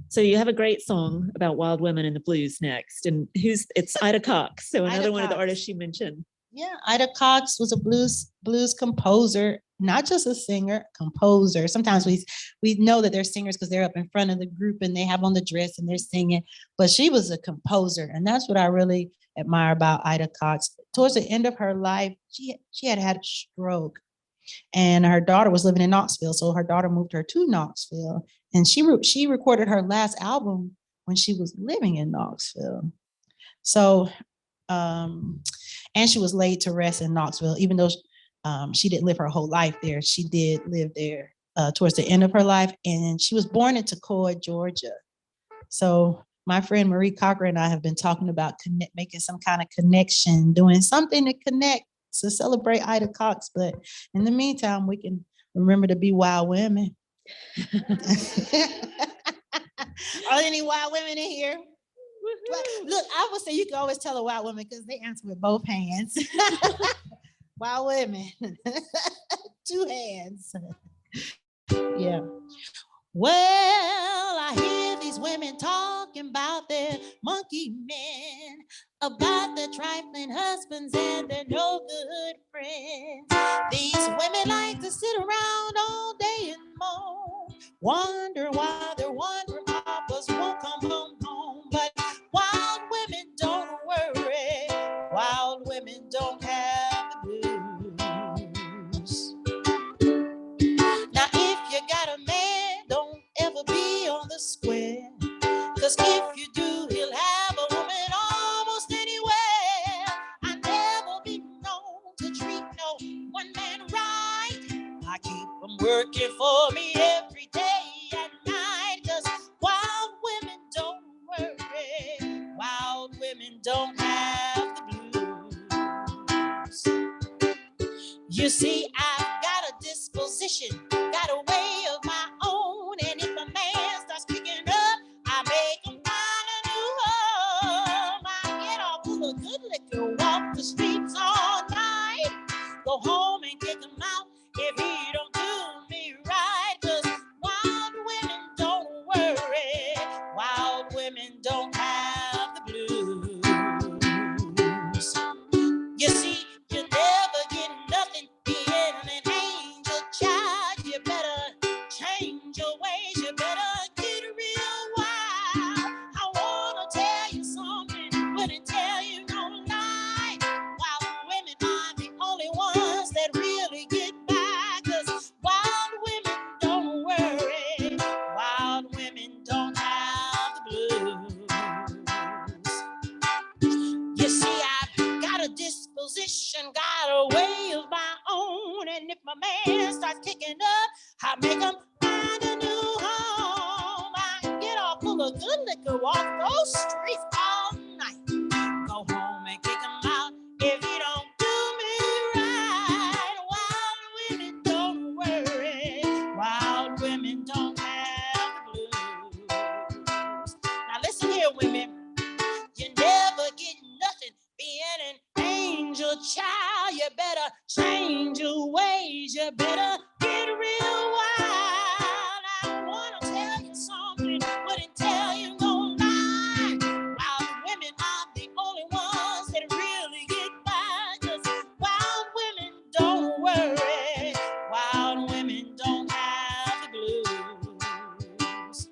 So you have a great song about wild women in the blues next, and it's Ida Cox. So another one of the artists you mentioned. Yeah, Ida Cox was a blues composer, not just a singer, composer. Sometimes we know that they're singers because they're up in front of the group and they have on the dress and they're singing, but she was a composer, and that's what I really admire about Ida Cox. Towards the end of her life, she had a stroke, and her daughter was living in Knoxville, so her daughter moved her to Knoxville, and she recorded her last album when she was living in Knoxville. So and she was laid to rest in Knoxville, even though she didn't live her whole life there. She did live there towards the end of her life, and she was born in Toccoa, Georgia. So my friend Marie Cocker and I have been talking about making some kind of connection, doing something to connect, to celebrate Ida Cox. But in the meantime, we can remember to be wild women. Are there any wild women in here? Well, look, I would say you can always tell a wild woman because they answer with both hands. Wild women, 2 hands. Yeah. Well, I hear these women talking about their monkey men, about their trifling husbands and their no good friends. These women like to sit around all day and moan, wonder why their wandering papas won't come home. But wild women don't worry, wild women don't have the blues. Now if you got a man, don't ever be on the square, 'cause if you do, he'll have a woman almost anywhere. I never be known to treat no one man right. I keep them working for me every day and night, 'cause wild women don't worry, wild women don't have the blues. You see, I've got a disposition, got a way of my own, and if a man starts picking up, I make him find a new home. I get off full of good liquor, walk the streets all night, go home and kick him out if he don't do me right. 'Cause wild women don't worry, wild women don't have the blues. You see, you make them find a new home. I get all full of good liquor, walk those streets all night. Go home and kick them out if you don't do me right. Wild women don't worry. Wild women don't have the blues. Now listen here, women. You never get nothing being an angel child. You better change your ways. You better get real wild. I wanna tell you something, wouldn't tell you no lie. Wild women are the only ones that really get by. 'Cause wild women don't worry. Wild women don't have the blues.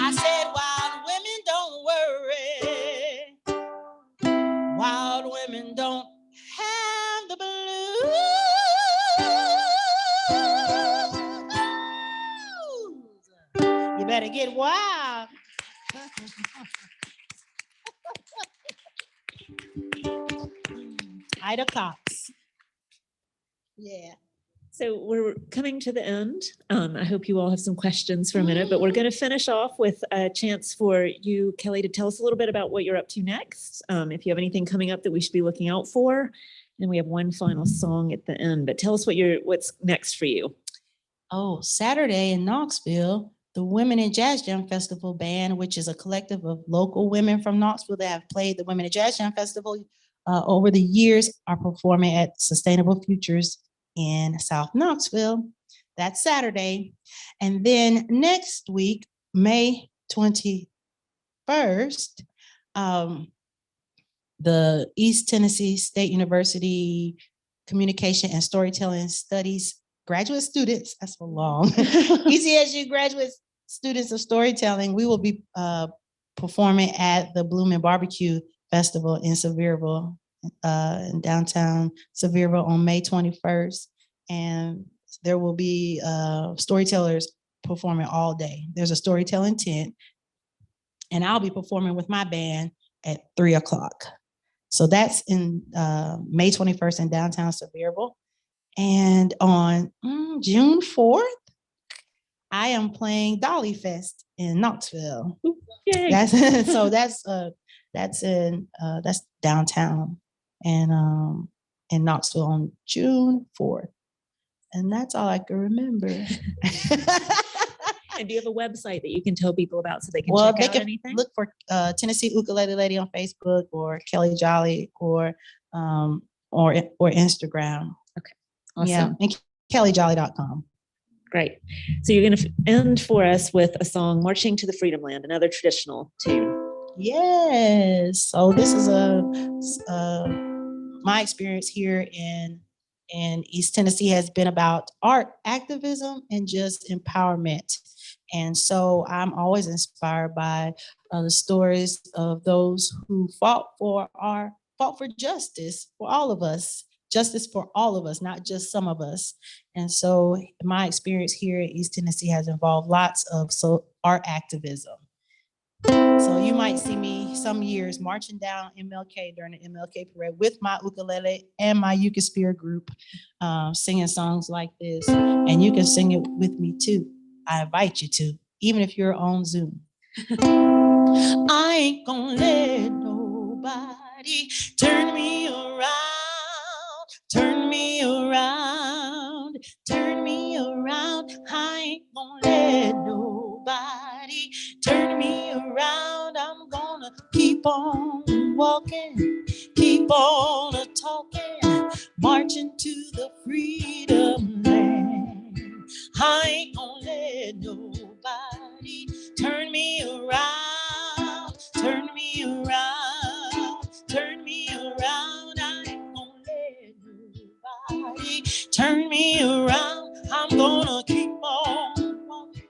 I said wild women don't worry. Wild women don't have the blues. You better get wild. Ida Cox. Yeah. So we're coming to the end. I hope you all have some questions for a minute, but we're going to finish off with a chance for you, Kelle, to tell us a little bit about what you're up to next. If you have anything coming up that we should be looking out for. And we have one final song at the end, but tell us what's next for you. Oh, Saturday in Knoxville, the Women in Jazz Jam Festival Band, which is a collective of local women from Knoxville that have played the Women in Jazz Jam Festival over the years, are performing at Sustainable Futures in South Knoxville. That's Saturday. And then next week, May 21st, the East Tennessee State University Communication and Storytelling Studies graduate students, that's so long, ECSU graduate students of storytelling, we will be performing at the Bloomin' Barbecue Festival in Sevierville, in downtown Sevierville on May 21st. And there will be storytellers performing all day. There's a storytelling tent, and I'll be performing with my band at 3:00. So that's in May 21st in downtown Sevierville. And on June 4th, I am playing Dolly Fest in Knoxville. Yay. That's downtown and in Knoxville on June 4th. And that's all I can remember. And do you have a website that you can tell people about so they can Well, check they out can anything? look for Tennessee Ukulele Lady on Facebook or Kelle Jolly or Instagram. Okay, awesome. Yeah, and kellejolly.com. Great. So you're going to end for us with a song, Marching to the Freedom Land, another traditional tune. Yes. So this is my experience here in East Tennessee has been about art activism and just empowerment. And so I'm always inspired by the stories of those who fought for justice for all of us. Justice for all of us, not just some of us. And so my experience here in East Tennessee has involved lots of art activism. So you might see me some years marching down MLK during the MLK parade with my ukulele and my Eucasphere group, singing songs like this. And you can sing it with me too. I invite you to, even if you're on Zoom. I ain't gonna let nobody turn me around. Turn me around, turn me around. I ain't gonna let nobody turn me around. I'm gonna keep on walking, keep on talking, marching to the freedom land. I ain't gonna let nobody turn me around, turn me around, turn me around. I ain't gonna let nobody turn me around. I'm gonna keep on walking,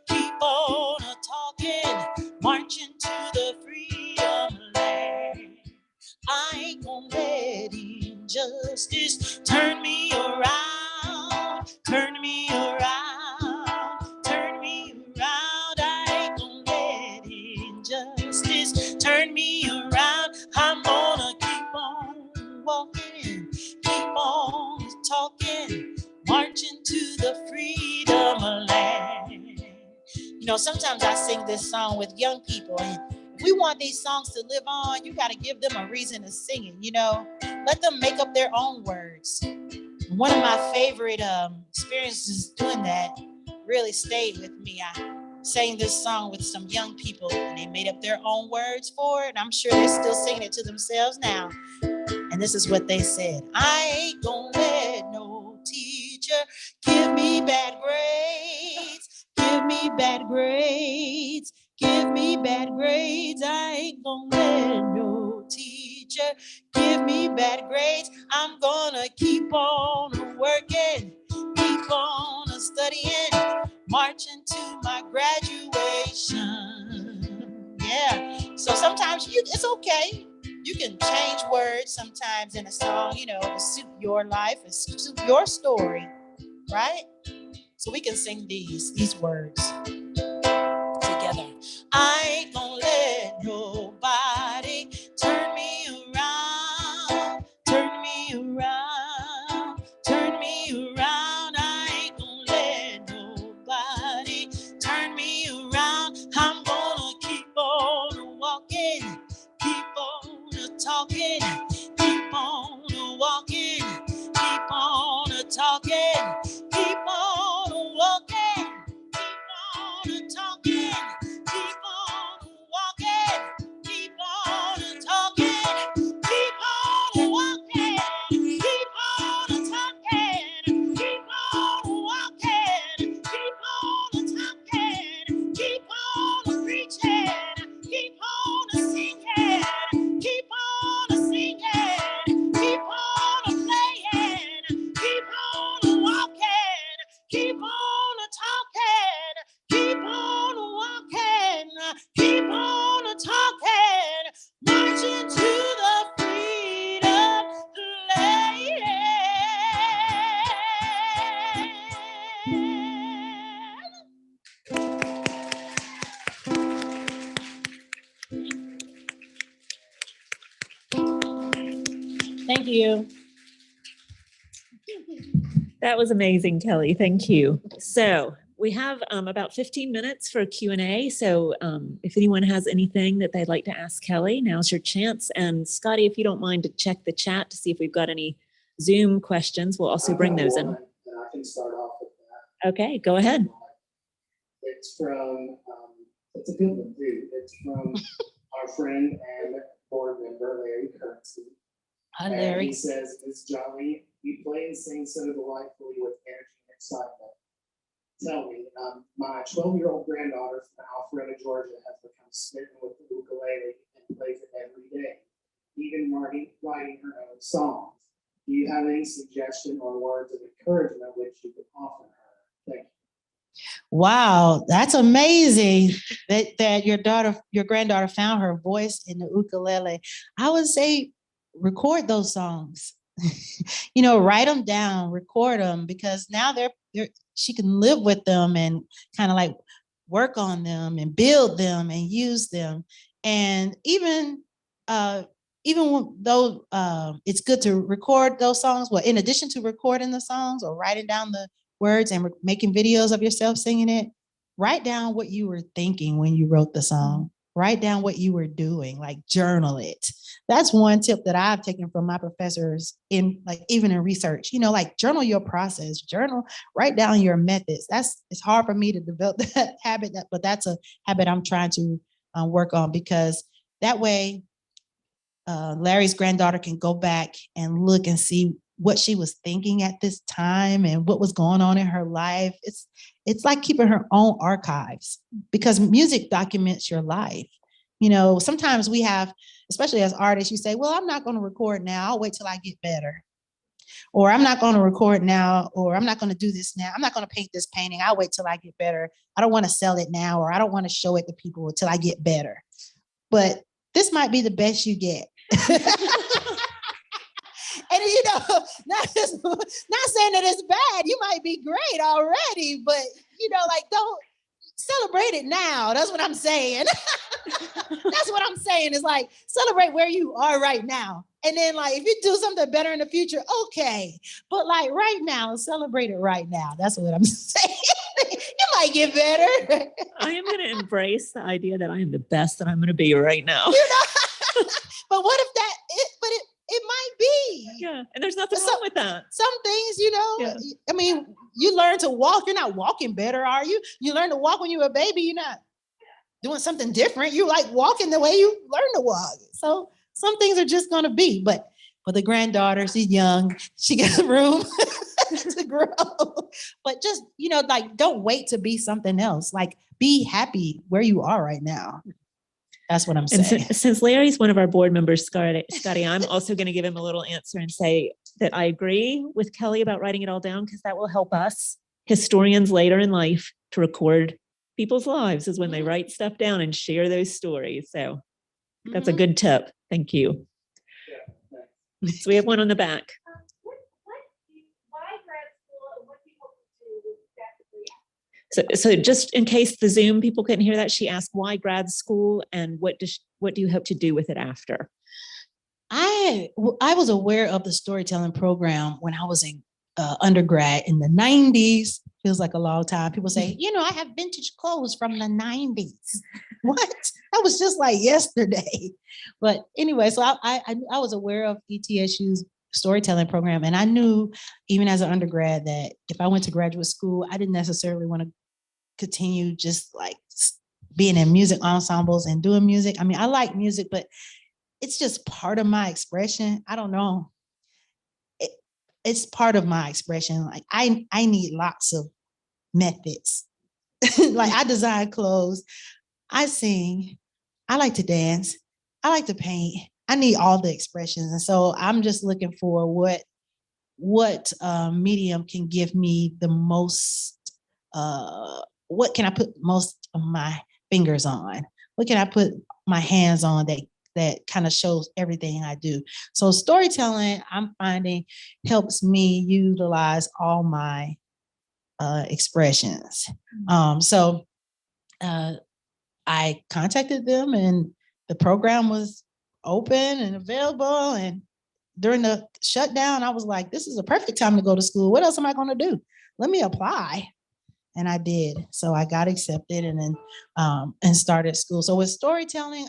keep on talking, marching to the freedom land. I ain't gonna let injustice turn me around, turn me around, turn me around. I ain't gonna Sometimes I sing this song with young people, and if we want these songs to live on, you got to give them a reason to sing it. Let them make up their own words. One of my favorite experiences doing that really stayed with me. I sang this song with some young people, and they made up their own words for it. And I'm sure they're still singing it to themselves now. And this is what they said. I ain't gonna let no teacher give me bad grades. Give me bad grades. Give me bad grades. I ain't gonna let no teacher give me bad grades. I'm gonna keep on working, keep on studying, marching to my graduation. Yeah. So sometimes it's okay. You can change words sometimes in a song, to suit your life, to suit your story, right? So we can sing these words together. I ain't gonna let nobody turn me around, turn me around, turn me around. I ain't gonna let nobody turn me around. I'm gonna keep on walking, keep on talking, keep on walking, keep on talking, keep on walking, keep on talking, keep on walking, keep on talking, keep on walking, keep on talking, keep on walking, keep on talking, keep on preaching, keep on singing, keep on singing, keep on playing, keep on walking, keep on talking, keep on walking, keep on talking, marching to the freedom land. Thank you. That was amazing, Kelly. Thank you. So we have about 15 minutes for Q&A. So if anyone has anything that they'd like to ask Kelly, now's your chance. And Scotty, if you don't mind to check the chat to see if we've got any Zoom questions, we'll also bring those in. And I can start off with that. Okay, go ahead. It's from, it's a good one too. It's from our friend and board member, Larry Currency. Hi, Larry. And he says, Ms. Jolly, you play and sing so delightfully with energy and excitement. Tell me, my 12-year-old granddaughter from Alpharetta, Georgia, has become smitten with the ukulele and plays it every day, even writing her own songs. Do you have any suggestion or words of encouragement which you could offer her? Thank you. Wow, that's amazing that your granddaughter found her voice in the ukulele. I would say record those songs. Write them down, record them, because now she can live with them and kind of like work on them and build them and use them. And even though it's good to record those songs, well, in addition to recording the songs or writing down the words and making videos of yourself singing it, write down what you were thinking when you wrote the song. Write down what you were doing, like journal it. That's one tip that I've taken from my professors even in research, like journal your process, write down your methods. It's hard for me to develop that habit, but that's a habit I'm trying to work on, because that way Larry's granddaughter can go back and look and see what she was thinking at this time and what was going on in her life. It's like keeping her own archives, because music documents your life. Sometimes we have, especially as artists, you say, well, I'm not going to record now. I'll wait till I get better. Or I'm not going to record now, or I'm not going to do this now. I'm not going to paint this painting. I'll wait till I get better. I don't want to sell it now, or I don't want to show it to people until I get better. But this might be the best you get. And not saying that it's bad. You might be great already, but don't celebrate it now. That's what I'm saying. That's what I'm saying. Is like celebrate where you are right now. And then if you do something better in the future, okay. But right now, celebrate it right now. That's what I'm saying. You might get better. I am going to embrace the idea that I am the best that I'm going to be right now. But what if it might be. Yeah. And there's nothing wrong with that. Some things, Yeah. I mean, you learn to walk. You're not walking better, are you? You learn to walk when you were a baby. You're not doing something different. You like walking the way you learn to walk. So some things are just going to be. But for the granddaughter, she's young. She got room to grow. But just, like, don't wait to be something else. Like, be happy where you are right now. That's what I'm And saying. since Larry's one of our board members, Scotty, I'm also going to give him a little answer and say that I agree with Kelle about writing it all down, because that will help us historians later in life to record people's lives, is when they write stuff down and share those stories. So that's a good tip. Thank you. So we have one on the back. So just in case the Zoom people couldn't hear that, she asked why grad school and what do you hope to do with it after? I was aware of the storytelling program when I was in undergrad in the 90s. Feels like a long time. People say, I have vintage clothes from the 90s. What? That was just like yesterday. But anyway, so I was aware of ETSU's storytelling program. And I knew even as an undergrad that if I went to graduate school, I didn't necessarily want to continue just like being in music ensembles and doing music. I mean, I like music, but it's just part of my expression. I don't know. It's part of my expression. Like I need lots of methods. Like I design clothes, I sing, I like to dance, I like to paint. I need all the expressions. And so I'm just looking for what medium can give me the most, what can I put most of my fingers on? What can I put my hands on that kind of shows everything I do? So storytelling, I'm finding, helps me utilize all my expressions. So I contacted them and the program was open and available. And during the shutdown, I was like, this is a perfect time to go to school. What else am I going to do? Let me apply. And I did. So I got accepted and then and started school. So with storytelling,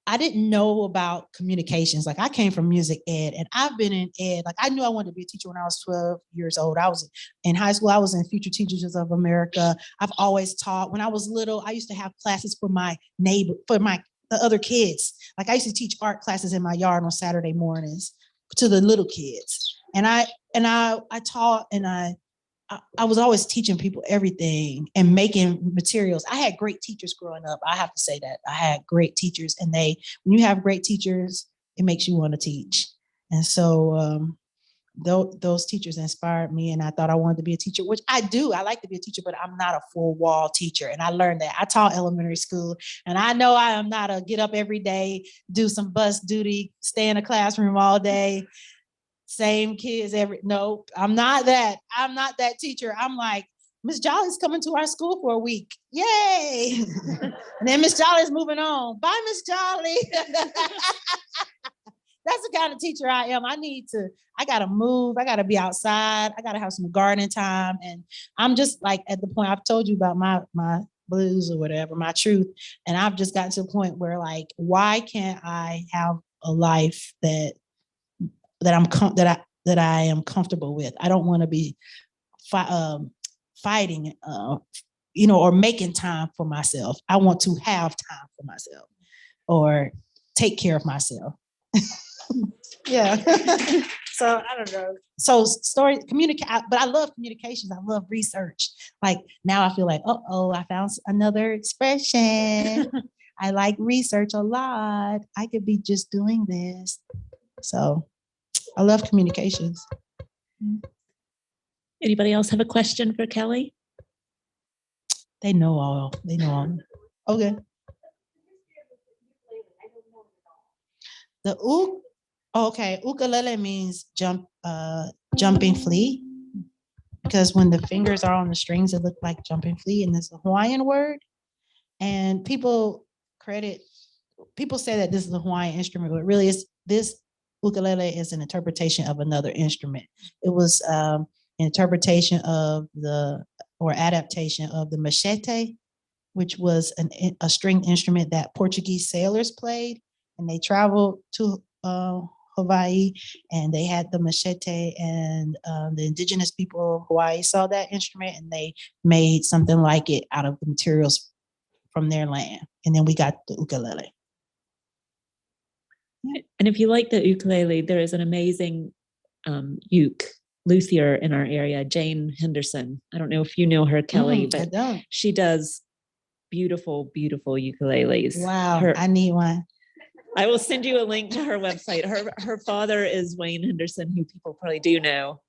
I didn't know about communications. Like I came from music ed and I've been in ed. Like I knew I wanted to be a teacher when I was 12 years old. I was in high school. I was in Future Teachers of America. I've always taught. When I was little, I used to have classes for my neighbor, the other kids. Like I used to teach art classes in my yard on Saturday mornings to the little kids. And I taught and I was always teaching people everything and making materials. I had great teachers growing up. I have to say that. I had great teachers, and when you have great teachers, it makes you want to teach. And so those teachers inspired me, and I thought I wanted to be a teacher, which I do. I like to be a teacher, but I'm not a full wall teacher. And I learned that. I taught elementary school, and I know I am not a get up every day, do some bus duty, stay in a classroom all day. Same kids no, I'm not that. I'm not that teacher. I'm like, Miss Jolly's coming to our school for a week. Yay. And then Miss Jolly's moving on. Bye, Miss Jolly. That's the kind of teacher I am. I got to move. I got to be outside. I got to have some gardening time. And I'm just like at the point I've told you about my blues or whatever, my truth. And I've just gotten to a point where like, why can't I have a life that I am comfortable with? I don't want to be fighting, or making time for myself. I want to have time for myself or take care of myself. Yeah. So I don't know. So but I love communications. I love research. Like now I feel like, I found another expression. I like research a lot. I could be just doing this. So I love communications. Anybody else have a question for Kelle? They know all. Okay. Ukulele means jumping flea, because when the fingers are on the strings, it look like jumping flea, and it's a Hawaiian word. And people say that this is a Hawaiian instrument, but really this ukulele is an interpretation of another instrument. It was an interpretation of or adaptation of the machete, which was a stringed instrument that Portuguese sailors played, and they traveled to Hawaii, and they had the machete, and the indigenous people of Hawaii saw that instrument, and they made something like it out of the materials from their land. And then we got the ukulele. And if you like the ukulele, there is an amazing uke luthier in our area, Jane Henderson. I don't know if you know her, Kelly, but she does beautiful, beautiful ukuleles. Wow, I need one. I will send you a link to her website. Her father is Wayne Henderson, who people probably do know.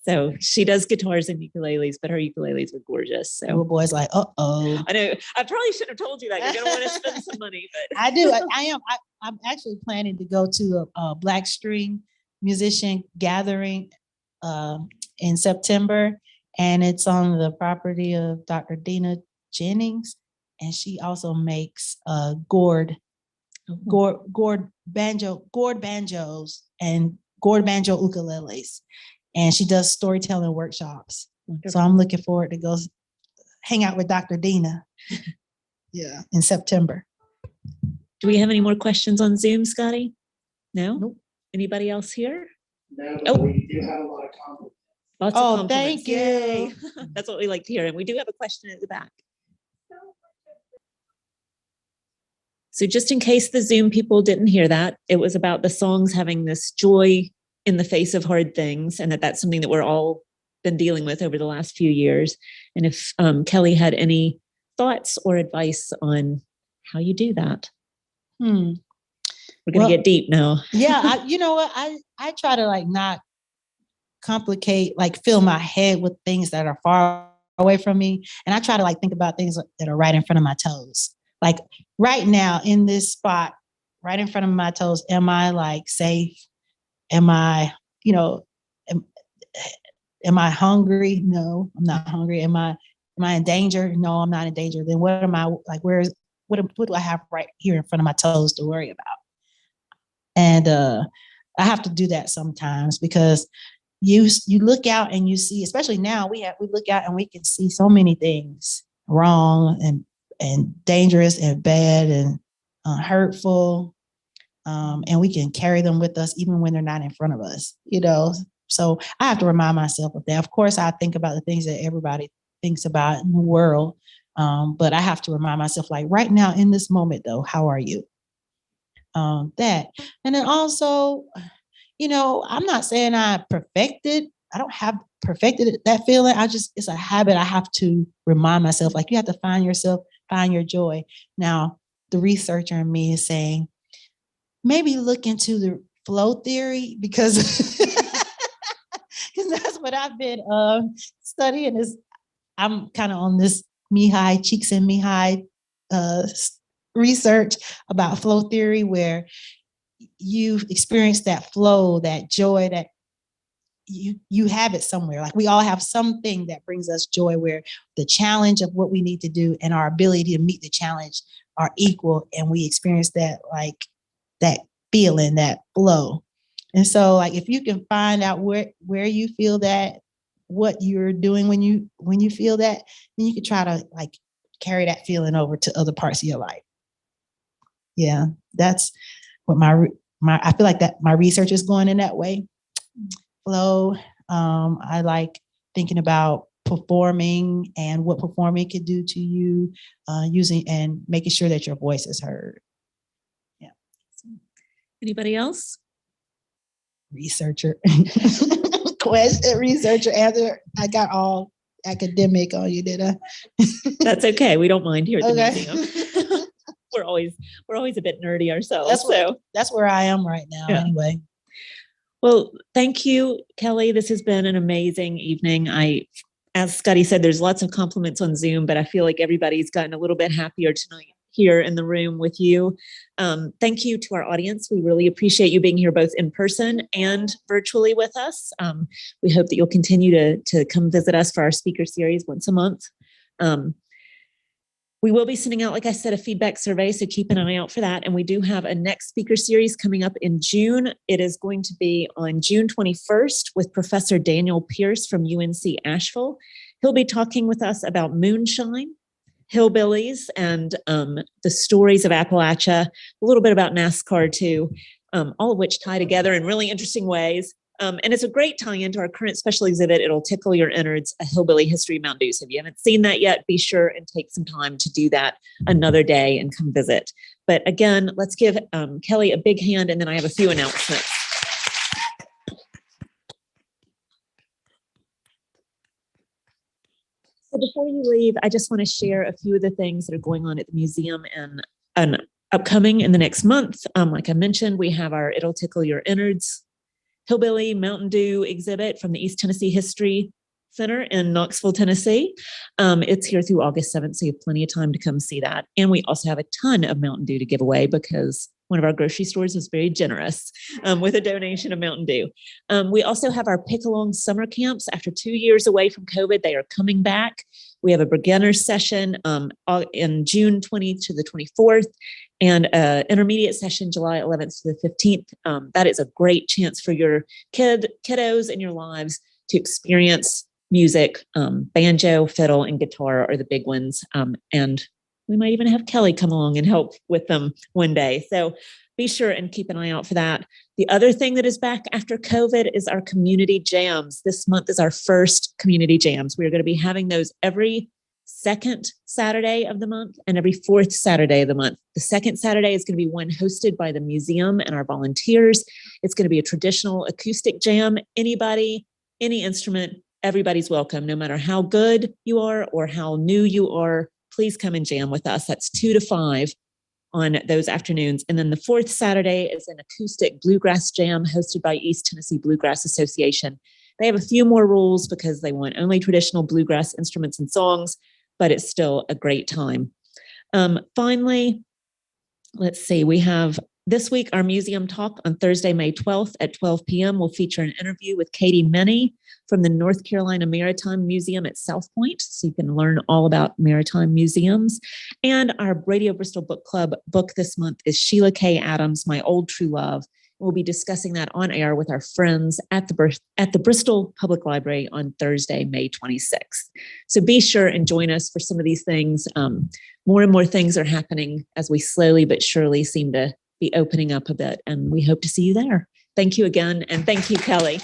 So she does guitars and ukuleles, but her ukuleles are gorgeous. So little boy's like, uh-oh. I know. I probably should have told you that. You're gonna want to spend some money, but I do. I am. I'm actually planning to go to a Black string musician gathering in September, and it's on the property of Dr. Dina Jennings, and she also makes gourd banjos and gourd banjo ukuleles, and she does storytelling workshops. Wonderful. So I'm looking forward to go hang out with Dr. Dina. Yeah, in September. Do we have any more questions on Zoom, Scotty? No? Nope. Anybody else here? No, but we do have a lot of compliments. Lots of compliments. Thank you. Yay. That's what we like to hear. And we do have a question at the back. So just in case the Zoom people didn't hear that, it was about the songs having this joy in the face of hard things, and that's something that we're all been dealing with over the last few years. And if Kelly had any thoughts or advice on how you do that. We're going to get deep now. Yeah, you know what? I try to like not complicate, like fill my head with things that are far away from me. And I try to like think about things that are right in front of my toes. Like right now in this spot, right in front of my toes, am I like safe? Am I, am I hungry? No, I'm not hungry. Am I in danger? No, I'm not in danger. Then what am I like? What do I have right here in front of my toes to worry about? And I have to do that sometimes because you look out and you see, especially now we look out and we can see so many things wrong and dangerous and bad and hurtful. And we can carry them with us even when they're not in front of us, So I have to remind myself of that. Of course, I think about the things that everybody thinks about in the world. But I have to remind myself, like right now in this moment, though, how are you? That. And then also, I'm not saying I don't have perfected that feeling. It's a habit. I have to remind myself, like you have to find yourself, find your joy. Now, the researcher in me is saying, maybe look into the flow theory because that's what I've been studying. I'm kind of on this Csikszentmihalyi research about flow theory, where you experience that flow, that joy, that you have it somewhere. Like we all have something that brings us joy, where the challenge of what we need to do and our ability to meet the challenge are equal, and we experience that, like that feeling, that flow. And so like if you can find out where you feel that, what you're doing when you feel that, then you can try to like carry that feeling over to other parts of your life. Yeah, that's what I feel like that my research is going in that way. Flow. I like thinking about performing and what performing could do to you, using and making sure that your voice is heard. Yeah. Anybody else? Researcher. Question, researcher, answer. I got all academic on you, did I? That's okay. We don't mind here at the Okay. museum. We're always a bit nerdy ourselves. That's where I am right now. Yeah. Anyway. Well, thank you, Kelly. This has been an amazing evening. As Scotty said, there's lots of compliments on Zoom, but I feel like everybody's gotten a little bit happier tonight here in the room with you. Thank you to our audience. We really appreciate you being here both in person and virtually with us. We hope that you'll continue to come visit us for our speaker series once a month. We will be sending out, like I said, a feedback survey, so keep an eye out for that. And we do have a next speaker series coming up in June. It is going to be on June 21st with Professor Daniel Pierce from UNC Asheville. He'll be talking with us about moonshine, hillbillies, and the stories of Appalachia, a little bit about NASCAR too, all of which tie together in really interesting ways. And it's a great tie into our current special exhibit. It'll tickle your innards, A Hillbilly History of Mountain Dew. So if you haven't seen that yet, be sure and take some time to do that another day and come visit. But again, let's give Kelle a big hand, and then I have a few announcements. So before you leave, I just want to share a few of the things that are going on at the museum and upcoming in the next month. Like I mentioned, we have our It'll Tickle Your Innards Hillbilly Mountain Dew exhibit from the East Tennessee History Center in Knoxville, Tennessee. It's here through August 7th, so you have plenty of time to come see that. And we also have a ton of Mountain Dew to give away because one of our grocery stores is very generous with a donation of Mountain Dew. We also have our Pick-Along summer camps. After 2 years away from COVID, they are coming back. We have a beginner session in June 20th to the 24th, and an intermediate session July 11th to the 15th. That is a great chance for your kiddos in your lives to experience music. Banjo, fiddle, and guitar are the big ones. And we might even have Kelle come along and help with them one day. So be sure and keep an eye out for that. The other thing that is back after COVID is our community jams. This month is our first community jams. We're going to be having those every second Saturday of the month and every fourth Saturday of the month. The second Saturday is going to be one hosted by the museum and our volunteers. It's going to be a traditional acoustic jam. Anybody, any instrument, everybody's welcome, no matter how good you are or how new you are. Please come and jam with us. That's 2 to 5 on those afternoons. And then the fourth Saturday is an acoustic bluegrass jam hosted by East Tennessee Bluegrass Association. They have a few more rules because they want only traditional bluegrass instruments and songs, but it's still a great time. Finally, let's see, we have this week our museum talk on Thursday, May 12th at 12 p.m. will feature an interview with Katie Menney from the North Carolina Maritime Museum at South Point, so you can learn all about maritime museums. And our Radio Bristol Book Club book this month is Sheila K. Adams, My Old True Love. We'll be discussing that on air with our friends at the Bristol Public Library on Thursday, May 26th. So be sure and join us for some of these things. More and more things are happening as we slowly but surely seem to be opening up a bit, and we hope to see you there. Thank you again, and thank you, Kelle.